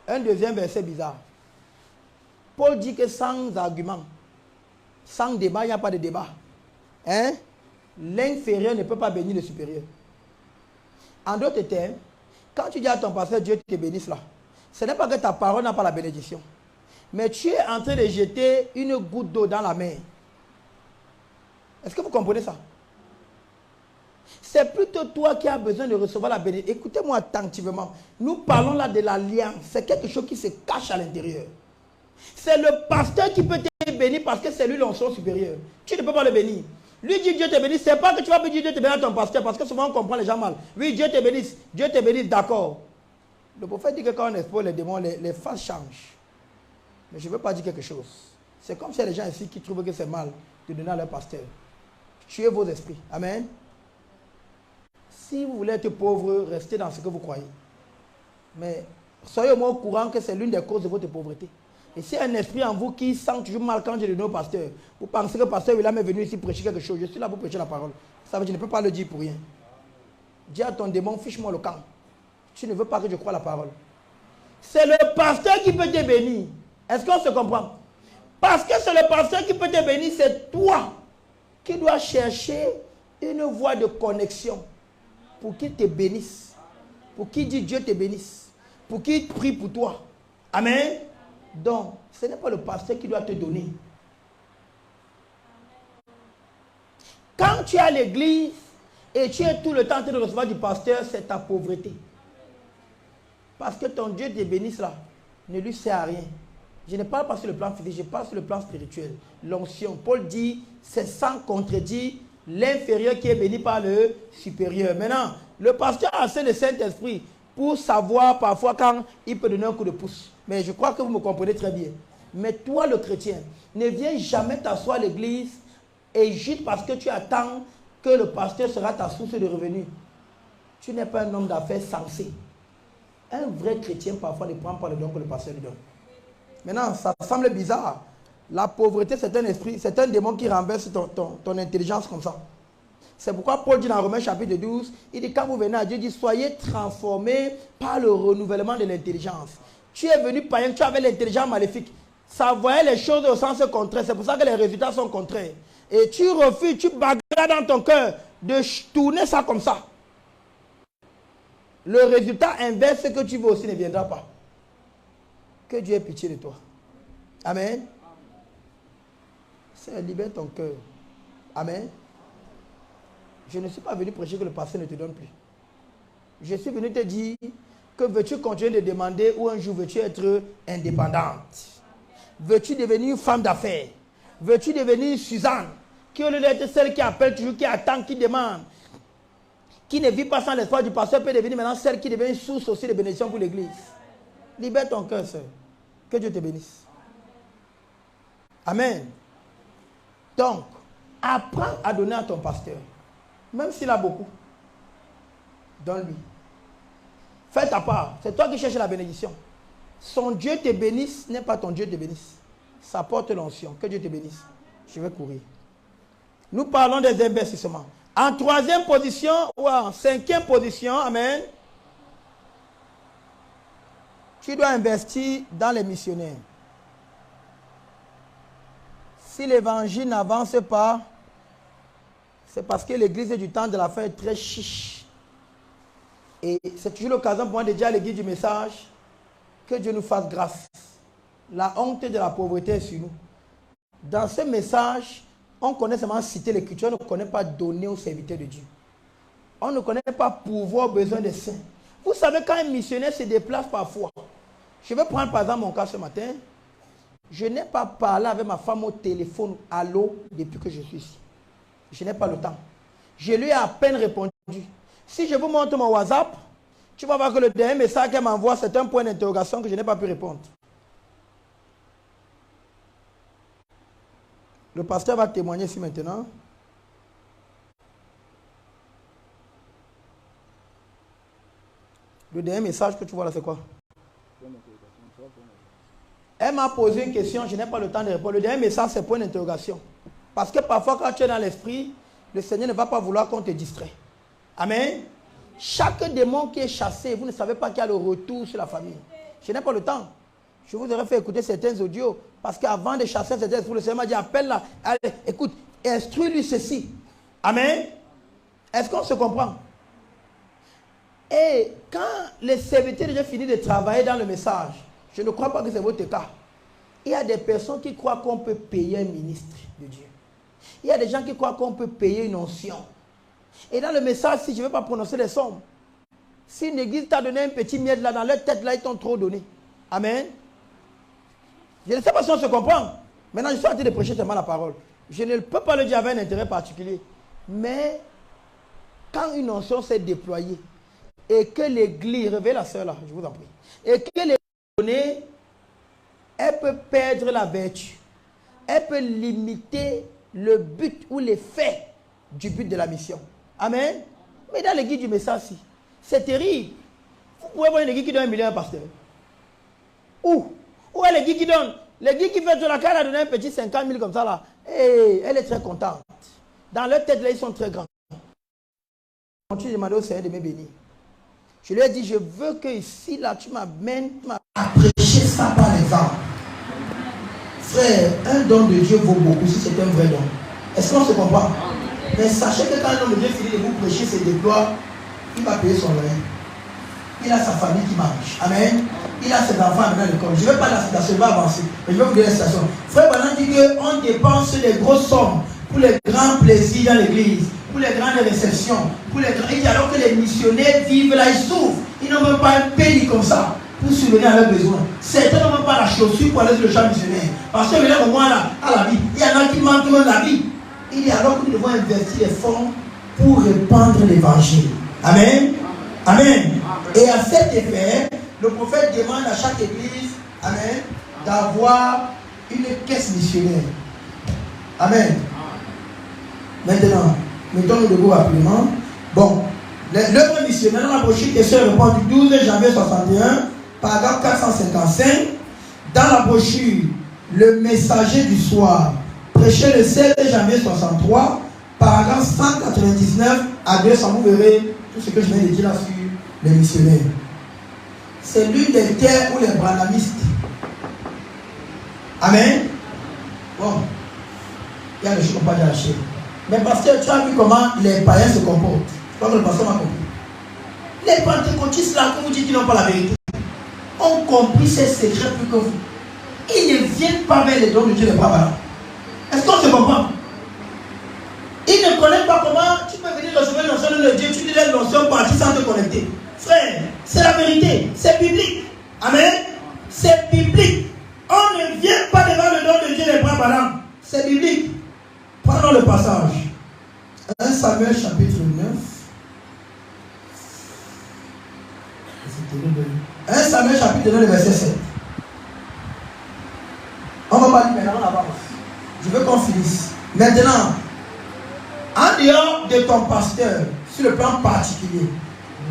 Un deuxième verset bizarre. Paul dit que sans argument, sans débat, il n'y a pas de débat. Hein? L'inférieur ne peut pas bénir le supérieur. En d'autres termes, quand tu dis à ton pasteur, Dieu te bénisse là, ce n'est pas que ta parole n'a pas la bénédiction. Mais tu es en train de jeter une goutte d'eau dans la mer. Est-ce que vous comprenez ça? C'est plutôt toi qui as besoin de recevoir la bénédiction. Écoutez-moi attentivement. Nous parlons là de l'alliance. C'est quelque chose qui se cache à l'intérieur. C'est le pasteur qui peut te béni parce que c'est lui l'onction supérieure. Tu ne peux pas le bénir. Lui dit Dieu te bénisse, c'est pas que tu vas dire Dieu te bénisse à ton pasteur, parce que souvent on comprend les gens mal. Oui, Dieu te bénisse, d'accord. Le prophète dit que quand on expose les démons, les faces changent. Mais je ne veux pas dire quelque chose. C'est comme si les gens ici qui trouvent que c'est mal de donner à leur pasteur. Tuez vos esprits. Amen. Si vous voulez être pauvre, restez dans ce que vous croyez. Mais soyez au moins au courant que c'est l'une des causes de votre pauvreté. Et s'il y a un esprit en vous qui sent toujours mal quand je le donne au pasteur, vous pensez que le pasteur William est venu ici prêcher quelque chose. Je suis là pour prêcher la parole. Ça veut dire que je ne peux pas le dire pour rien. Dis à ton démon, fiche-moi le camp. Tu ne veux pas que je croie la parole. C'est le pasteur qui peut te bénir. Est-ce qu'on se comprend? Parce que c'est le pasteur qui peut te bénir, c'est toi qui dois chercher une voie de connexion pour qu'il te bénisse, pour qu'il dise Dieu te bénisse, pour qu'il prie pour toi. Amen. Donc, ce n'est pas le pasteur qui doit te donner. Quand tu es à l'église et tu es tout le temps en train de recevoir du pasteur, c'est ta pauvreté. Parce que ton Dieu te bénisse là, ne lui sert à rien. Je ne parle pas sur le plan physique, je parle sur le plan spirituel. L'onction, Paul dit, c'est sans contredire l'inférieur qui est béni par le supérieur. Maintenant, le pasteur a assez de Saint-Esprit pour savoir parfois quand il peut donner un coup de pouce. Mais je crois que vous me comprenez très bien. Mais toi, le chrétien, ne viens jamais t'asseoir à l'église et juste parce que tu attends que le pasteur sera ta source de revenus. Tu n'es pas un homme d'affaires sensé. Un vrai chrétien, parfois, ne prend pas le don que le pasteur lui donne. Maintenant, ça semble bizarre. La pauvreté, c'est un esprit, c'est un démon qui renverse ton intelligence comme ça. C'est pourquoi Paul dit dans Romains chapitre 12, il dit quand vous venez à Dieu, il dit soyez transformés par le renouvellement de l'intelligence. Tu es venu païen, tu avais l'intelligence maléfique. Ça voyait les choses au sens contraire. C'est pour ça que les résultats sont contraires. Et tu refuses, tu bagarres dans ton cœur de tourner ça comme ça. Le résultat inverse que tu veux aussi ne viendra pas. Que Dieu ait pitié de toi. Amen. C'est libère ton cœur. Amen. Je ne suis pas venu prêcher que le pasteur ne te donne plus. Je suis venu te dire que veux-tu continuer de demander ou un jour veux-tu être indépendante? Veux-tu devenir une femme d'affaires? Veux-tu devenir Suzanne? Qui au lieu d'être celle qui appelle toujours, qui attend, qui demande, qui ne vit pas sans l'espoir du pasteur, peut devenir maintenant celle qui devient une source aussi de bénédiction pour l'église. Libère ton cœur, sœur. Que Dieu te bénisse. Amen. Donc, apprends à donner à ton pasteur. Même s'il a beaucoup. Donne-lui. Fais ta part. C'est toi qui cherches la bénédiction. Son Dieu te bénisse n'est pas ton Dieu te bénisse. Ça porte l'onction. Que Dieu te bénisse. Je vais courir. Nous parlons des investissements. En troisième position ou en cinquième position, amen, tu dois investir dans les missionnaires. Si l'évangile n'avance pas, c'est parce que l'église du temps de la fin est très chiche. Et c'est toujours l'occasion pour moi de dire à l'église du message que Dieu nous fasse grâce. La honte de la pauvreté est sur nous. Dans ce message, on connaît seulement citer l'écriture, on ne connaît pas donner aux serviteurs de Dieu. On ne connaît pas pouvoir aux besoins des saints. Vous savez, quand un missionnaire se déplace parfois, je vais prendre par exemple mon cas ce matin, je n'ai pas parlé avec ma femme au téléphone, allô, depuis que je suis ici. Je n'ai pas le temps. Je lui ai à peine répondu. Si je vous montre mon WhatsApp, tu vas voir que le dernier message qu'elle m'envoie, c'est un point d'interrogation que je n'ai pas pu répondre. Le pasteur va témoigner ici maintenant. Le dernier message que tu vois là, c'est quoi? Elle m'a posé une question, je n'ai pas le temps de répondre. Le dernier message, c'est point d'interrogation. Parce que parfois, quand tu es dans l'esprit, le Seigneur ne va pas vouloir qu'on te distrait. Amen. Chaque démon qui est chassé, vous ne savez pas qu'il y a le retour sur la famille. Je n'ai pas le temps. Je vous aurais fait écouter certains audios. Parce qu'avant de chasser cet esprit, le Seigneur m'a dit, appelle-la. Écoute, instruis-lui ceci. Amen. Est-ce qu'on se comprend? Et quand les serviteurs ont déjà fini de travailler dans le message, je ne crois pas que c'est votre cas. Il y a des personnes qui croient qu'on peut payer un ministre de Dieu. Il y a des gens qui croient qu'on peut payer une onction. Et dans le message, si je ne veux pas prononcer les sommes, si une église t'a donné un petit miette là, dans leur tête là, ils t'ont trop donné. Amen. Je ne sais pas si on se comprend. Maintenant, je suis en train de prêcher seulement la parole. Je ne peux pas le dire avec un intérêt particulier. Mais quand une onction s'est déployée et que l'église, réveillez la sœur là, je vous en prie, et que l'église, elle peut perdre la vertu. Elle peut limiter le but ou l'effet du but de la mission. Amen. Mais dans l'église du message, c'est terrible. Vous pouvez voir une église qui donne 1 million à un pasteur. Où est l'église qui donne? L'église qui fait de la carte a donné un petit 50 000 comme ça là. Et elle est très contente. Dans leur tête là, ils sont très grands. Quand tu demandes au Seigneur de me bénir, je lui ai dit, je veux que ici là, tu m'amènes à prêcher ça par l'exemple. Frère, un don de Dieu vaut beaucoup si c'est un vrai don. Est-ce qu'on se comprend? Mais sachez que quand un homme de Dieu finit de vous prêcher ses déploies, il va payer son loyer. Il a sa famille qui mange. Amen. Il a ses enfants à l'école. Je ne vais pas la citation, je vais avancer. Mais je vais vous donner la citation. Frère Banan dit qu'on dépense des grosses sommes pour les grands plaisirs dans l'église, pour les grandes réceptions, pour les grands... Il dit alors que les missionnaires vivent là, ils souffrent. Ils n'ont même pas un pays comme ça pour subvenir à leurs besoins. Certains n'ont même pas la chaussure pour aller sur le champ missionnaire. Parce que là, au moins là, à la vie, il y en a qui manquent même la vie. Il dit alors que nous devons investir les fonds pour répandre l'évangile. Amen. Amen. Et à cet effet, le prophète demande à chaque église, amen, d'avoir une caisse missionnaire. Amen. Maintenant, mettons-nous debout rapidement. Bon, l'œuvre missionnaire dans la brochure question répond du 12 janvier 61, paragraphe 455. Dans la brochure, le messager du soir, prêché le 16 janvier 63, paragraphe 199 à 200. Vous verrez tout ce que je viens de dire là sur les missionnaires. C'est l'une des terres où les branhamistes. Amen. Bon, il y a des choses qu'on ne peut pas lâcher. Mais pasteur, tu as vu comment les païens se comportent. Je crois que le pasteur m'a compris. Les pentecôtistes là, comme vous dites qu'ils n'ont pas la vérité, ont compris ces secrets plus que vous. Ils ne viennent pas vers les dons de Dieu, les bras. Est-ce qu'on se comprend? Ils ne connaissent pas comment tu peux venir recevoir l'onction de Dieu, tu dis l'onction partie sans te connecter. Frère, c'est la vérité, c'est biblique. Amen. C'est biblique. On ne vient pas devant le don de Dieu les bras ballants. C'est biblique. Prenons le passage. 1 Samuel chapitre 9. 1 Samuel chapitre 9, verset 7. On va pas dire maintenant, on avance. Je veux qu'on finisse. Maintenant, en dehors de ton pasteur, sur le plan particulier,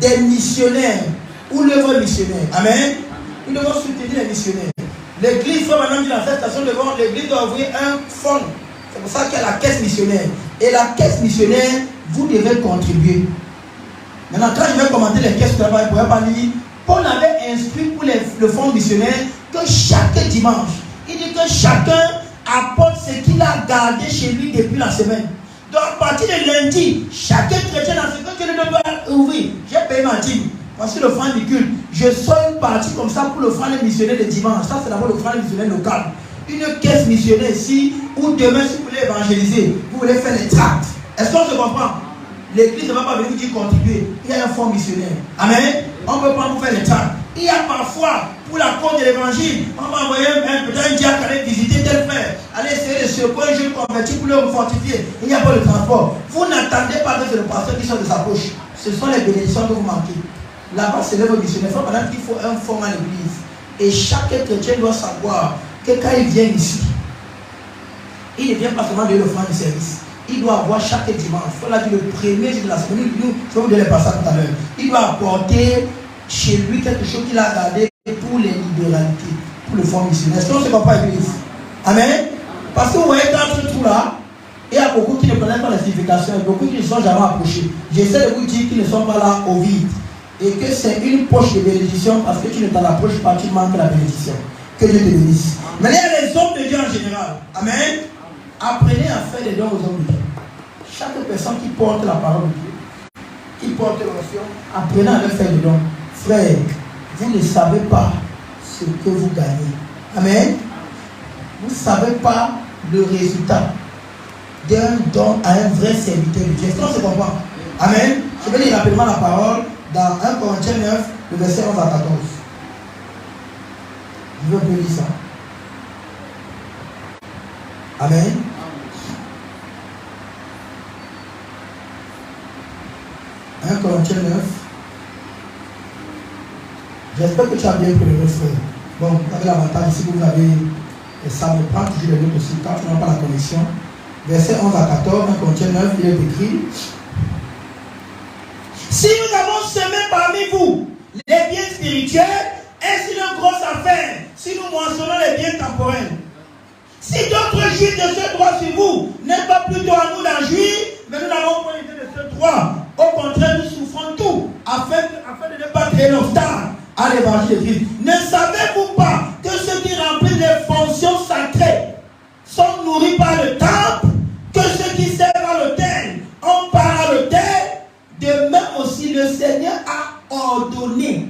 des missionnaires ou l'œuvre missionnaire, amen, nous devons soutenir les missionnaires. L'église, faut maintenant dire dans cette station, l'église doit ouvrir un fonds. C'est pour ça qu'il y a la caisse missionnaire. Et la caisse missionnaire, vous devez contribuer. Maintenant, quand je vais commenter les caisses de travail, vous ne pouvez pas lire. Paul avait instruit pour le fonds missionnaire que chaque dimanche, il dit que chacun apporte ce qu'il a gardé chez lui depuis la semaine. Donc, à partir de lundi, chacun chrétien dans ce que Dieu ne doit ouvrir. J'ai payé ma dîme. Parce que le franc du culte, je sors une partie comme ça pour le franc missionnaire de dimanche. Ça, c'est d'abord le franc missionnaire local. Une caisse missionnaire ici, où demain, si vous voulez évangéliser, vous voulez faire les tracts. Est-ce qu'on se comprend? L'église ne va pas venir vous dire contribuer. Il y a un fonds missionnaire. Amen. On peut pas vous faire les tracts. Il y a parfois, pour la cause de l'évangile, on va envoyer peut-être un diacre aller visiter tel frère, aller essayer de secouer un jeune converti pour le fortifier. Il n'y a pas de transport. Vous n'attendez pas que c'est le pasteur qui sort de sa poche. Ce sont les bénédictions que vous manquez. Là-bas, c'est l'œuvre missionnaire. Il faut maintenant qu'il faut un fonds à l'église. Et chaque chrétien doit savoir que quand il vient ici, il ne vient pas seulement de le franc du service. Il doit avoir chaque dimanche, il faut la dire le premier jour de la semaine, je vais vous donner le passage tout à l'heure. Il doit apporter chez lui quelque chose qu'il a gardé pour les libéralités, pour le fonds missionnaire. Est-ce qu'on ne se comprend pas l'église? Amen. Parce que vous voyez dans ce trou-là, il y a beaucoup qui ne connaissent pas la signification, et beaucoup qui ne sont jamais approchés. J'essaie de vous dire qu'ils ne sont pas là au vide. Et que c'est une poche de bénédiction parce que tu ne t'en approches pas, tu manques la bénédiction. Que Dieu te bénisse. Mais il y a les hommes de Dieu en général. Amen. Apprenez à faire des dons aux hommes de Dieu. Chaque personne qui porte la parole de Dieu, qui porte l'onction, apprenez à leur faire des dons. Frère, vous ne savez pas ce que vous gagnez. Amen. Vous ne savez pas le résultat d'un don à un vrai serviteur de Dieu. Est-ce qu'on se comprend? Amen. Je vais lire rapidement la parole dans 1 Corinthiens 9, le verset 11 à 14. Je veux lire ça. Amen. Un Corinthiens 9. J'espère que tu as bien pris le frère. Bon, vous avez l'avantage ici, vous avez, et ça me prend toujours les notes aussi, quand tu n'as pas la connexion. Verset 11 à 14, 1 Corinthiens 9, il est écrit. Si nous avons semé parmi vous les biens spirituels, est-ce une grosse affaire si nous moissonnons les biens temporels? Si d'autres jouissent de ce droit sur vous, n'est pas plutôt à nous d'en jouir, mais nous n'avons pas idée de ce droit. Au contraire, nous souffrons tout afin de ne pas créer l'obstacle à l'évangile de Christ. Ne savez-vous pas que ceux qui remplissent les fonctions sacrées sont nourris par le temple, que ceux qui servent à l'autel ont part à l'autel? De même aussi, le Seigneur a ordonné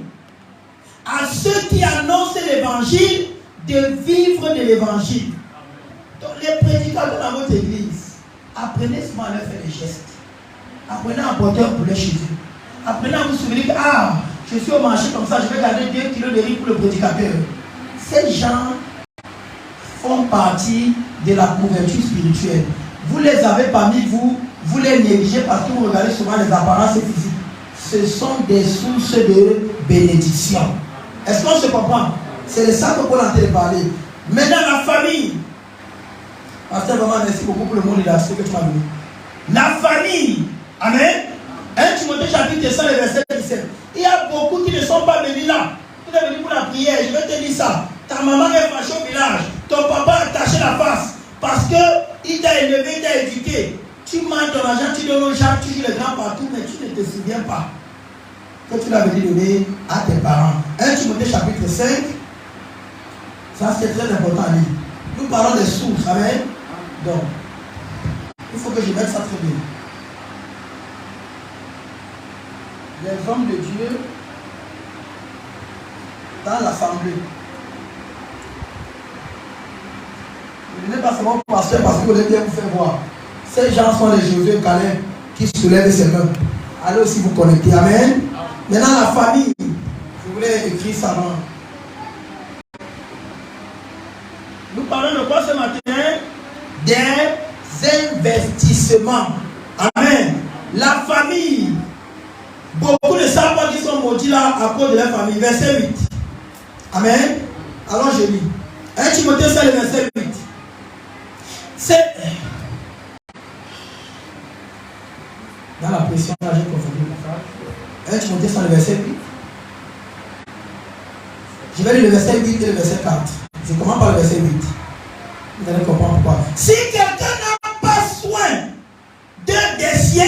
à ceux qui annoncent l'évangile de vivre de l'évangile. Donc, les prédicateurs dans votre église, apprenez souvent à leur faire des gestes. Apprenez à apporter un poulet chez eux. Apprenez à vous souvenir que, je suis au marché comme ça, je vais garder 2 kilos de riz pour le prédicateur. Ces gens font partie de la couverture spirituelle. Vous les avez parmi vous, vous les négligez parce que vous regardez souvent les apparences physiques. Ce sont des sources de bénédiction. Est-ce qu'on se comprend? C'est de ça que Paul est en train de parler. Maintenant, la famille. Pasteur, vraiment, merci beaucoup pour le mot de la que tu m'as donné. La famille. Amen. 1 Timothée chapitre 100, verset 17. Il y a beaucoup qui ne sont pas venus là. Vous êtes venus pour la prière. Je vais te dire ça. Ta maman est fâchée au village. Ton papa a taché la face. Parce qu'il t'a élevé, il t'a éduqué. Tu manges ton argent, tu donnes aux gens, tu joues les grands partout, mais tu ne te souviens pas que tu l'avais donné à tes parents. 1 Timothée chapitre 5. Ça c'est très important à lire. Nous parlons des sources. Amen. Donc, il faut que je mette ça très bien. Les hommes de Dieu dans l'assemblée. Ne venez pas seulement au pasteur parce que vous voulez bien vous faire voir. Ces gens sont les Josué Calais qui soulèvent ces mains. Allez aussi vous connecter. Amen. Maintenant la famille. Je voulais écrire ça. Nous parlons de quoi ce matin? Des investissements. Amen. La famille. Beaucoup ne savent pas qu'ils sont maudits là à cause de leur famille. Verset 8. Amen. Alors je lis. 1 Timothée 5, verset 8. C'est... Dans la pression, là, j'ai confondu le passage. 1 Timothée 5, verset 8. Je vais lire le verset 8 et le verset 4. Je commence par le verset 8. Vous allez comprendre pourquoi. Si quelqu'un n'a pas soin des siens,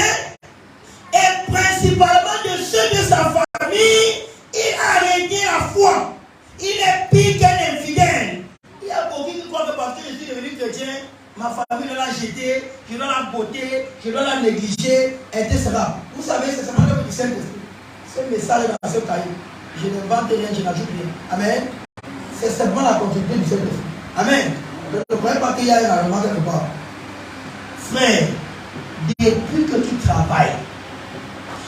et principalement de ceux de sa famille, il a régné la foi. Il est pire qu'un infidèle. Il y a beaucoup qui croient que parce que je suis devenu chrétien, ma famille doit la jeter, je dois la botter, je dois la négliger, etc. Vous savez, c'est seulement le Saint-Esprit. Ce message est dans ce cahier. Je ne vante rien, je n'ajoute rien. Amen. C'est seulement la contribution du Saint-Esprit. Amen. Je ne crois pas qu'il y a un argument quelque part. Frère, depuis que tu travailles,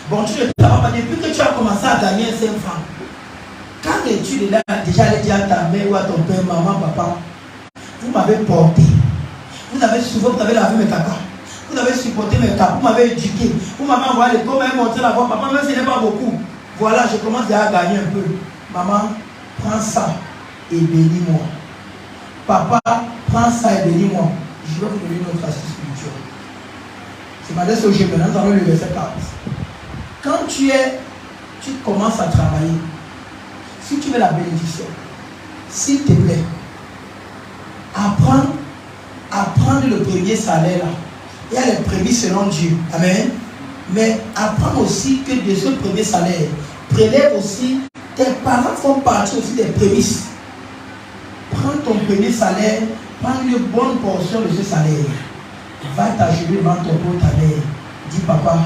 bon, tu ne travailles pas, depuis que tu as commencé à gagner 5 francs, quand tu es là, déjà allé dire à ta mère ou à ton père, maman, papa, vous m'avez porté, vous avez souvent, vous avez lavé mes caca, vous avez supporté mes caca, vous m'avez éduqué, vous m'avez envoyé l'école, vous m'avez montré la voie, papa, même si ce n'est pas beaucoup, voilà, je commence déjà à gagner un peu. Maman, prends ça et bénis-moi. Papa, prends ça et bénis-moi. Je vais vous donner une autre astuce spirituelle. C'est ma laisse au jeu, maintenant, dans le verset 4. Quand tu commences à travailler, si tu veux la bénédiction, s'il te plaît, apprends le premier salaire là. Il y a les prémices selon Dieu. Amen. Mais apprends aussi que de ce premier salaire, prélève aussi, tes parents font partie aussi des prémices. Prends ton premier salaire, prends une bonne portion de ce salaire. Va t'agenouiller devant ton pot ta mère. Dis papa,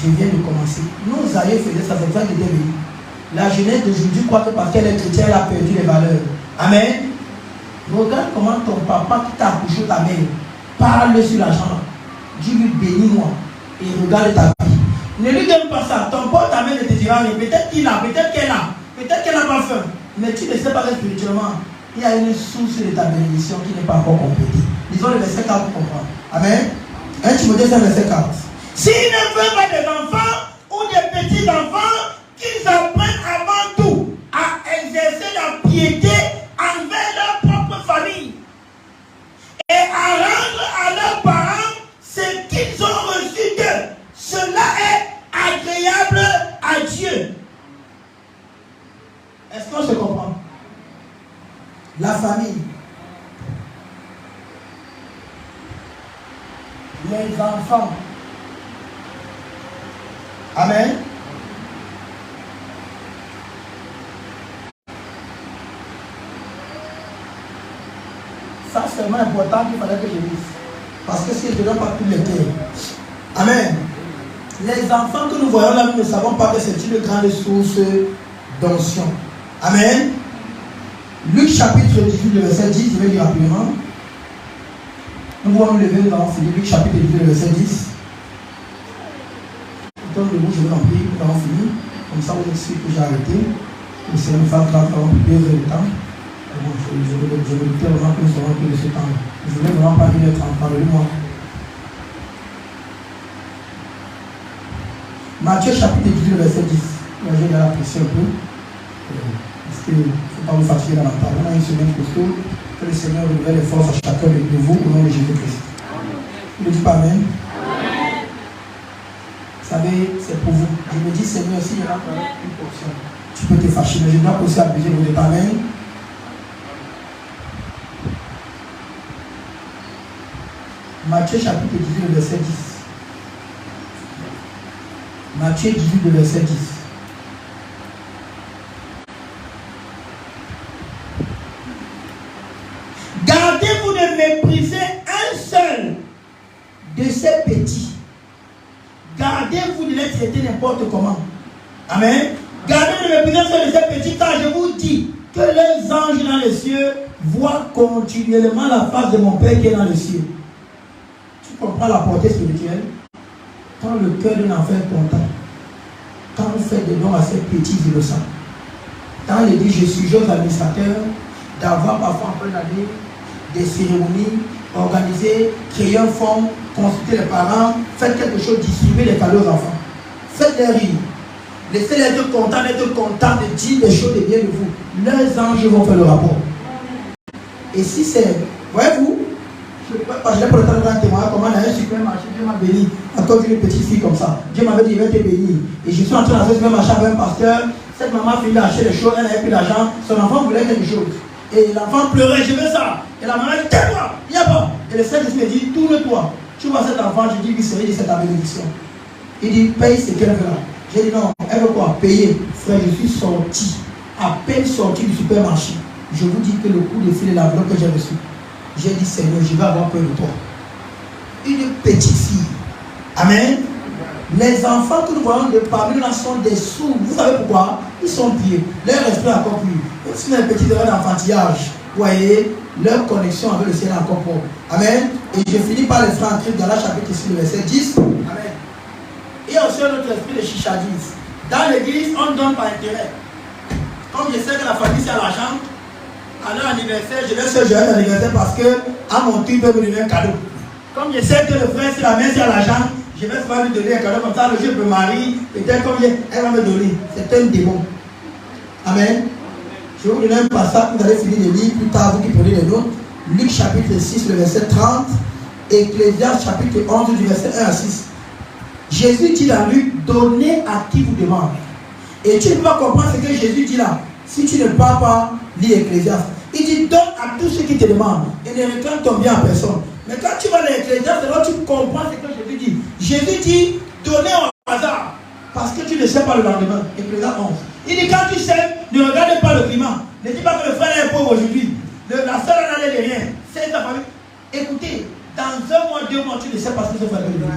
je viens de commencer. Nos aïeux faisaient ça, c'est ça qui était venu. La jeunesse d'aujourd'hui croit que parce qu'elle est chrétienne, elle a perdu les valeurs. Amen. Regarde comment ton papa qui t'a accouché ta mère parle sur l'argent. Dis-lui bénis-moi et regarde ta vie. Ne lui donne pas ça. Ton père, ta mère ne te dira rien. Peut-être qu'il a, peut-être qu'elle a, peut-être qu'elle n'a pas faim. Mais tu ne sais pas que spirituellement, il y a une source de ta bénédiction qui n'est pas encore complétée. Lisons le verset 4 pour comprendre. Amen. 1 Timothée 5, verset 4. S'ils ne veulent pas des enfants ou des petits-enfants, qu'ils apprennent avant tout à exercer la piété envers leur propre famille et à rendre à leurs parents ce qu'ils ont reçu d'eux. Cela est agréable à Dieu. Est-ce qu'on se comprend? La famille, les enfants. Amen. Ça, c'est vraiment important qu'il fallait que je dise. Parce que si je ne donne pas tous les terres. Amen. Les enfants que nous voyons là, nous ne savons pas que c'est une grande source d'onction. Amen. Luc chapitre 18, le verset 10, je vais lire rapidement. Nous pouvons nous lever, nous allons finir. Luc chapitre 18, le verset 10. Comme le mot, je vous en prie, nous allons finir. Comme ça, vous expliquez que j'ai arrêté. Le Seigneur nous fait vraiment plus de temps. Bon, je vais lutter vraiment que nous saurons plus de ce temps. Je ne voulais vraiment pas dire 30 ans, parlez-moi. Matthieu chapitre 18, le verset 10. Là, je vais l'apprécier un peu. Parce qu'il ne faut pas vous fatiguer dans la parole. On a une semaine costaud. Que le Seigneur révèle les forces à chacun de vous au nom de Jésus-Christ. Vous ne dites pas Amen. Vous savez, c'est pour vous. Je me dis, Seigneur, s'il y en a une portion, tu peux te fâcher, mais je dois aussi abuser. Vous dites Amen. Matthieu chapitre 18, le verset 10. Matthieu 18, le verset 10. Gardez-vous de mépriser un seul de ces petits. Gardez-vous de les traiter n'importe comment. Amen. Gardez-vous de mépriser un seul de ces petits, car je vous dis que les anges dans les cieux voient continuellement la face de mon Père qui est dans les cieux. Tu comprends la portée spirituelle? Quand le cœur d'un enfant est content, quand vous faites des dons à ces petits innocents, quand il dit je suis jeune administrateur, d'avoir parfois en fin d'année des cérémonies, organiser, créer un fonds, consulter les parents, faites quelque chose, distribuer les cadeaux aux enfants. Faites-les rire. Laissez-les être contents de dire des choses de bien de vous. Leurs anges vont faire le rapport. Et si c'est, voyez-vous, je n'ai pas le temps de faire un témoignage, comment dans un supermarché, Dieu m'a béni, à cause d'une petite fille comme ça. Dieu m'avait dit, il va te bénir. Et je suis entré dans ce supermarché avec un pasteur, cette maman finit d'acheter des choses, elle n'avait plus d'argent, son enfant voulait quelque chose. Et l'enfant pleurait, je veux ça. Et la maman dit, tais-toi, il n'y a pas. Et le Saint-Esprit me dit, tourne-toi. Tu vois cet enfant, je dis, oui, c'est cette bénédiction. Il dit, paye ce qu'elle veut là. J'ai dit, non, elle veut quoi? Payer. Frère, je suis sorti, à peine sorti du supermarché. Je vous dis que le coup de fil et l'enveloppe que j'ai reçu, j'ai dit, Seigneur, je vais avoir peur de toi. Une petite fille. Amen. Les enfants que nous voyons de parmi nous là sont des sourds. Vous savez pourquoi? Ils sont pieux. Leur esprit est encore plus. Si les petits erreurs d'enfantillage, vous voyez, leur connexion avec le ciel est encore propre. Amen. Et je finis par les frères en Christ dans la chapitre ici, le verset 10. Amen. Il y a aussi un autre esprit de chichadise. Dans l'église, on donne par intérêt. Comme je sais que la famille c'est à l'argent, à leur anniversaire, je vais se jouer à l'anniversaire parce que à mon tour, il peut me donner un cadeau. Comme je sais que le frère, si la mère c'est à l'argent, je vais souvent lui donner un cadeau comme ça, le jour je me marie, peut-être comme elle va me donner. C'est un démon. Amen. Je vais vous donner un passage, vous allez finir de lire plus tard, vous qui prenez les notes. Luc chapitre 6, le verset 30, Ecclésiaste chapitre 11, du verset 1 à 6. Jésus dit dans Luc, donnez à qui vous demande. Et tu ne peux pas comprendre ce que Jésus dit là. Si tu ne parles pas, lis Ecclésiaste. Il dit, donne à tous ceux qui te demandent. Et ne réclame ton bien à personne. Mais quand tu vas dans l'Ecclésiaste, alors tu comprends ce que Jésus dit. Jésus dit, donnez au hasard. Parce que tu ne sais pas le lendemain. Ecclésiaste 11. Il dit, quand tu sais, ne regarde pas le climat. Ne dis pas que le frère est pauvre aujourd'hui. La soeur n'a de rien. C'est ta famille. Écoutez, dans un mois, 2 mois, tu ne sais pas ce que ce frère veut dire.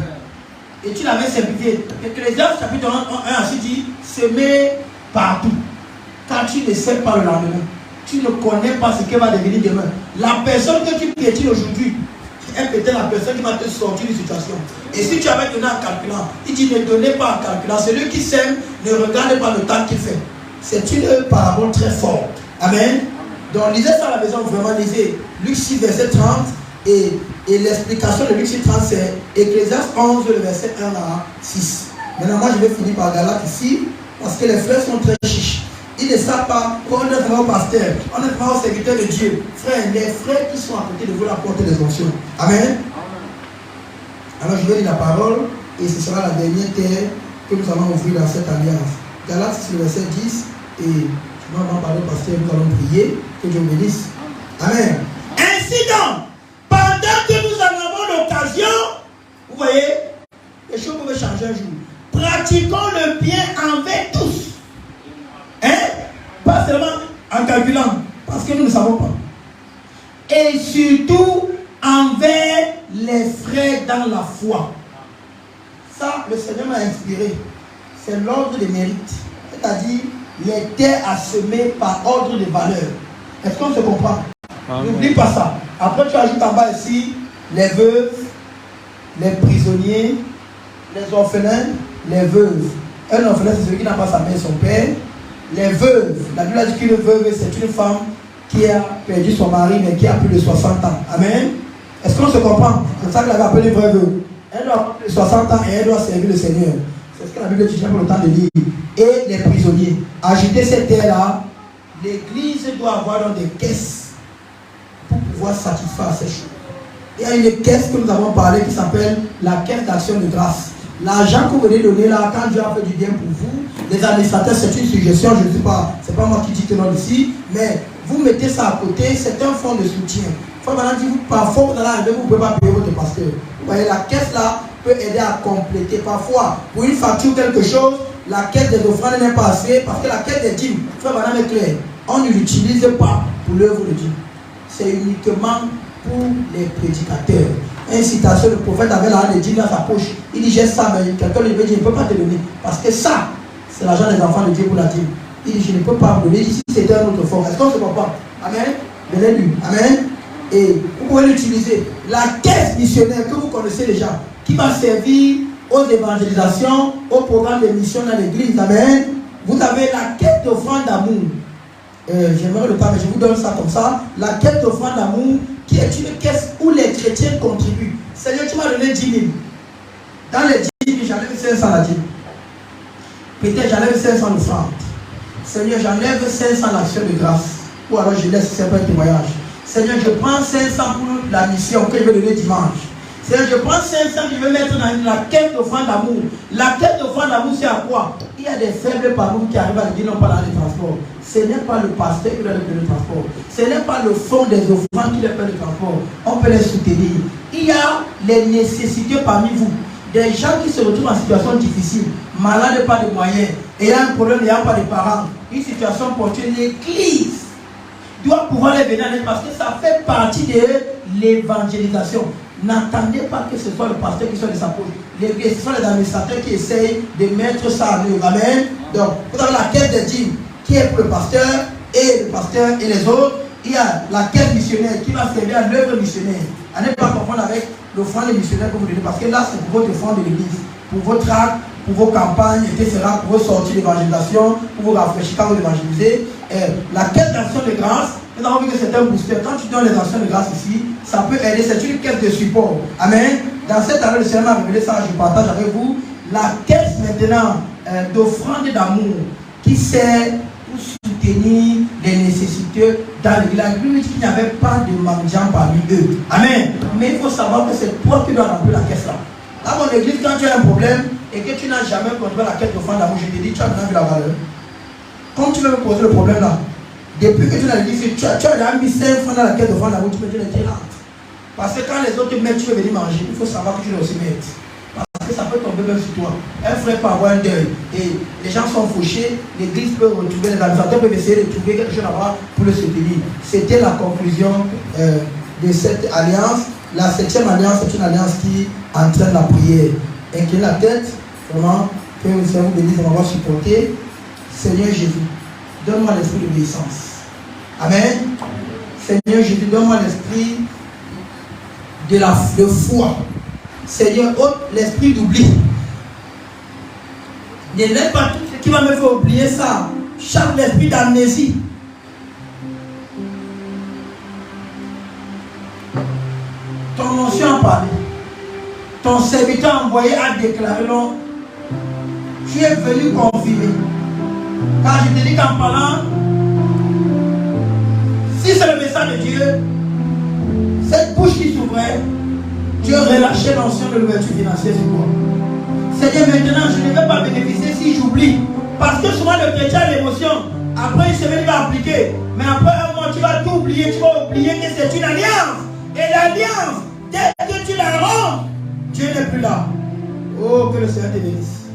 Et tu l'avais simplifié. Ecclésiaste chapitre 1 ainsi dit, semer partout. Quand tu ne sais pas le lendemain, tu ne connais pas ce qui va devenir demain. La personne que tu piétines aujourd'hui est peut-être la personne qui va te sortir d'une situation. Et si tu avais donné en calculant, il dit ne donnez pas en calculant. Celui qui sème ne regarde pas le temps qu'il fait. C'est une parabole très forte. Amen. Donc lisez ça à la maison, vraiment lisez Luc 6 verset 30 et l'explication de Luc 6 30 c'est Ecclésiaste 11 le verset 1 à 6. Maintenant moi je vais finir par Galates ici parce que les frères sont très chiches. Ils ne savent pas qu'on est vraiment pasteur, on est vraiment serviteur de Dieu. Frères, les frères qui sont à côté de vous apportent des onction. Amen. Alors je vais lire la parole et ce sera la dernière terre que nous allons ouvrir dans cette alliance. Galates le verset 10 et je vais en parler pasteur, nous allons prier, que Dieu bénisse. Amen. Ainsi donc, pendant que nous en avons l'occasion, vous voyez, les choses peuvent changer un jour. Pratiquons le bien envers tous. Hein? Pas seulement en calculant, parce que nous ne savons pas. Et surtout envers les frères dans la foi. Ça, le Seigneur m'a inspiré. C'est l'ordre des mérites. C'est-à-dire les terres à semer par ordre de valeur. Est-ce qu'on se comprend? N'oublie pas ça. Après, tu ajoutes en bas ici les veuves, les prisonniers, les orphelins, les veuves. Un orphelin, c'est celui qui n'a pas sa mère et son père. Les veuves, la Bible dit qu'une veuve, c'est une femme qui a perdu son mari, mais qui a plus de 60 ans. Amen. Est-ce qu'on se comprend? C'est ça que l'avait appelé vraie veuve. Elle doit avoir plus de 60 ans et elle doit servir le Seigneur. C'est ce que la Bible dit, j'ai pas le temps de lire. Et les prisonniers. Agiter cette terre-là, l'église doit avoir dans des caisses pour pouvoir satisfaire ces choses. Il y a une caisse que nous avons parlé qui s'appelle la caisse d'action de grâce. L'argent que vous venez donner là, quand Dieu a fait du bien pour vous, les administrateurs, c'est une suggestion, je ne sais pas, c'est pas moi qui dis que non ici, mais vous mettez ça à côté, c'est un fonds de soutien. Il faut maintenant dire, parfois vous allez arriver, vous ne pouvez pas payer votre pasteur. Vous voyez, la caisse là peut aider à compléter. Parfois, pour une facture, quelque chose, la caisse des offrandes n'est pas assez, parce que la caisse des dîmes, frère madame est clair, on ne l'utilise pas pour l'œuvre de Dieu. C'est uniquement pour les prédicateurs. Une citation, le prophète avait l'argent de dîmes dans sa poche. Il dit, j'ai ça, mais quelqu'un lui dit, je ne peux pas te donner. Parce que ça, c'est l'argent des enfants de Dieu pour la dîme. Il dit, je ne peux pas vous donner. Si c'était un autre fonds. Est-ce qu'on se comprend? Amen. Venez-lui. Amen. Et vous pouvez l'utiliser. La caisse missionnaire que vous connaissez déjà, qui va servir aux évangélisations, au programme de mission dans l'église. Amen. Vous avez la caisse d'offrande d'amour. J'aimerais le temps, mais je vous donne ça comme ça. La caisse d'offrande d'amour, qui est une caisse où les chrétiens contribuent. Seigneur, tu m'as donné 10 000. Dans les 10 000, j'enlève 500 la dîme. Peut-être j'enlève 500 l'offrande. Seigneur, j'enlève 500 l'action de grâce. Ou alors je laisse certains témoignages. Seigneur, je prends 500 pour la mission que je vais donner dimanche. Seigneur, je prends 500 que je vais mettre dans la caisse d'offrande d'amour. La caisse d'offrande d'amour, c'est à quoi? Il y a des faibles parmi qui arrivent à dire non, pas dans les transports. Ce n'est pas le pasteur qui doit leur payer le transport. Ce n'est pas le fonds des offrandes qui leur paye le transport. On peut les soutenir. Il y a les nécessités parmi vous. Des gens qui se retrouvent en situation difficile, malades, pas de moyens, ayant un problème, n'ayant pas de parents, une situation ponctuelle, l'église doit pouvoir les venir parce que ça fait partie de l'évangélisation. N'attendez pas que ce soit le pasteur qui soit de sa poche. L'église, ce sont les administrateurs qui essayent de mettre ça en œuvre. Amen. Donc, vous avez la caisse des dîmes qui est pour le pasteur et les autres. Il y a la caisse missionnaire qui va servir à l'œuvre missionnaire. À ne pas confondre avec l'offrande missionnaire que vous donnez, parce que là, c'est pour votre offrande de l'église, pour vos tracts, pour vos campagnes, etc., pour vos sorties d'évangélisation, pour vous rafraîchir quand vous évangélisez. La caisse d'action de grâce, nous avons vu que c'est un booster. Quand tu donnes les actions de grâce ici, ça peut aider, c'est une caisse de support. Amen. Dans cette année, le Seigneur m'a révélé ça, je partage avec vous. La caisse maintenant d'offrande d'amour qui sert pour soutenir les nécessités dans l'église. La Bible dit qu'il n'y avait pas de mendiants parmi eux. Amen. Mais il faut savoir que c'est toi qui dois remplir la caisse là. Dans mon église, quand tu as un problème et que tu n'as jamais contrôlé la caisse d'offrande d'amour, je te dis, tu as maintenant vu la valeur. Comme tu veux me poser le problème là, depuis que tu l'as dit, tu as déjà mis 5 francs dans la caisse d'offrande d'amour, tu peux dire les rentre. Parce que quand les autres mettent, tu veux venir manger, il faut savoir que tu dois aussi mettre. Parce que ça peut tomber même sur toi. Un frère peut avoir un deuil et les gens sont fauchés, l'église peut retrouver, les administrateurs peuvent essayer de trouver quelque chose là-bas pour le soutenir. C'était la conclusion de cette alliance. La 7e alliance, c'est une alliance qui entraîne la prière. Inclinez la tête, vraiment, que le Seigneur vous bénisse de m'avoir supporté. Seigneur Jésus, donne-moi l'esprit d'obéissance. Amen. Seigneur Jésus, donne-moi l'esprit de foi. Seigneur, ôte l'esprit d'oubli. Ne laisse pas tout ce qui va me faire oublier ça. Chaque l'esprit d'amnésie. m'as parlé. Ton serviteur envoyé a déclaré non. Tu es venu confirmer. Car je te dis qu'en parlant, si c'est le message de Dieu, cette bouche qui s'ouvrait, Dieu relâchait l'ancien de l'ouverture financière sur toi. Seigneur, maintenant, je ne vais pas bénéficier si j'oublie. Parce que souvent le chrétien a l'émotion. Après une semaine, il va appliquer. Mais après un mois, tu vas tout oublier. Tu vas oublier que c'est une alliance. Et l'alliance, dès que tu la rends, Dieu n'est plus là. Oh, que le Seigneur te bénisse.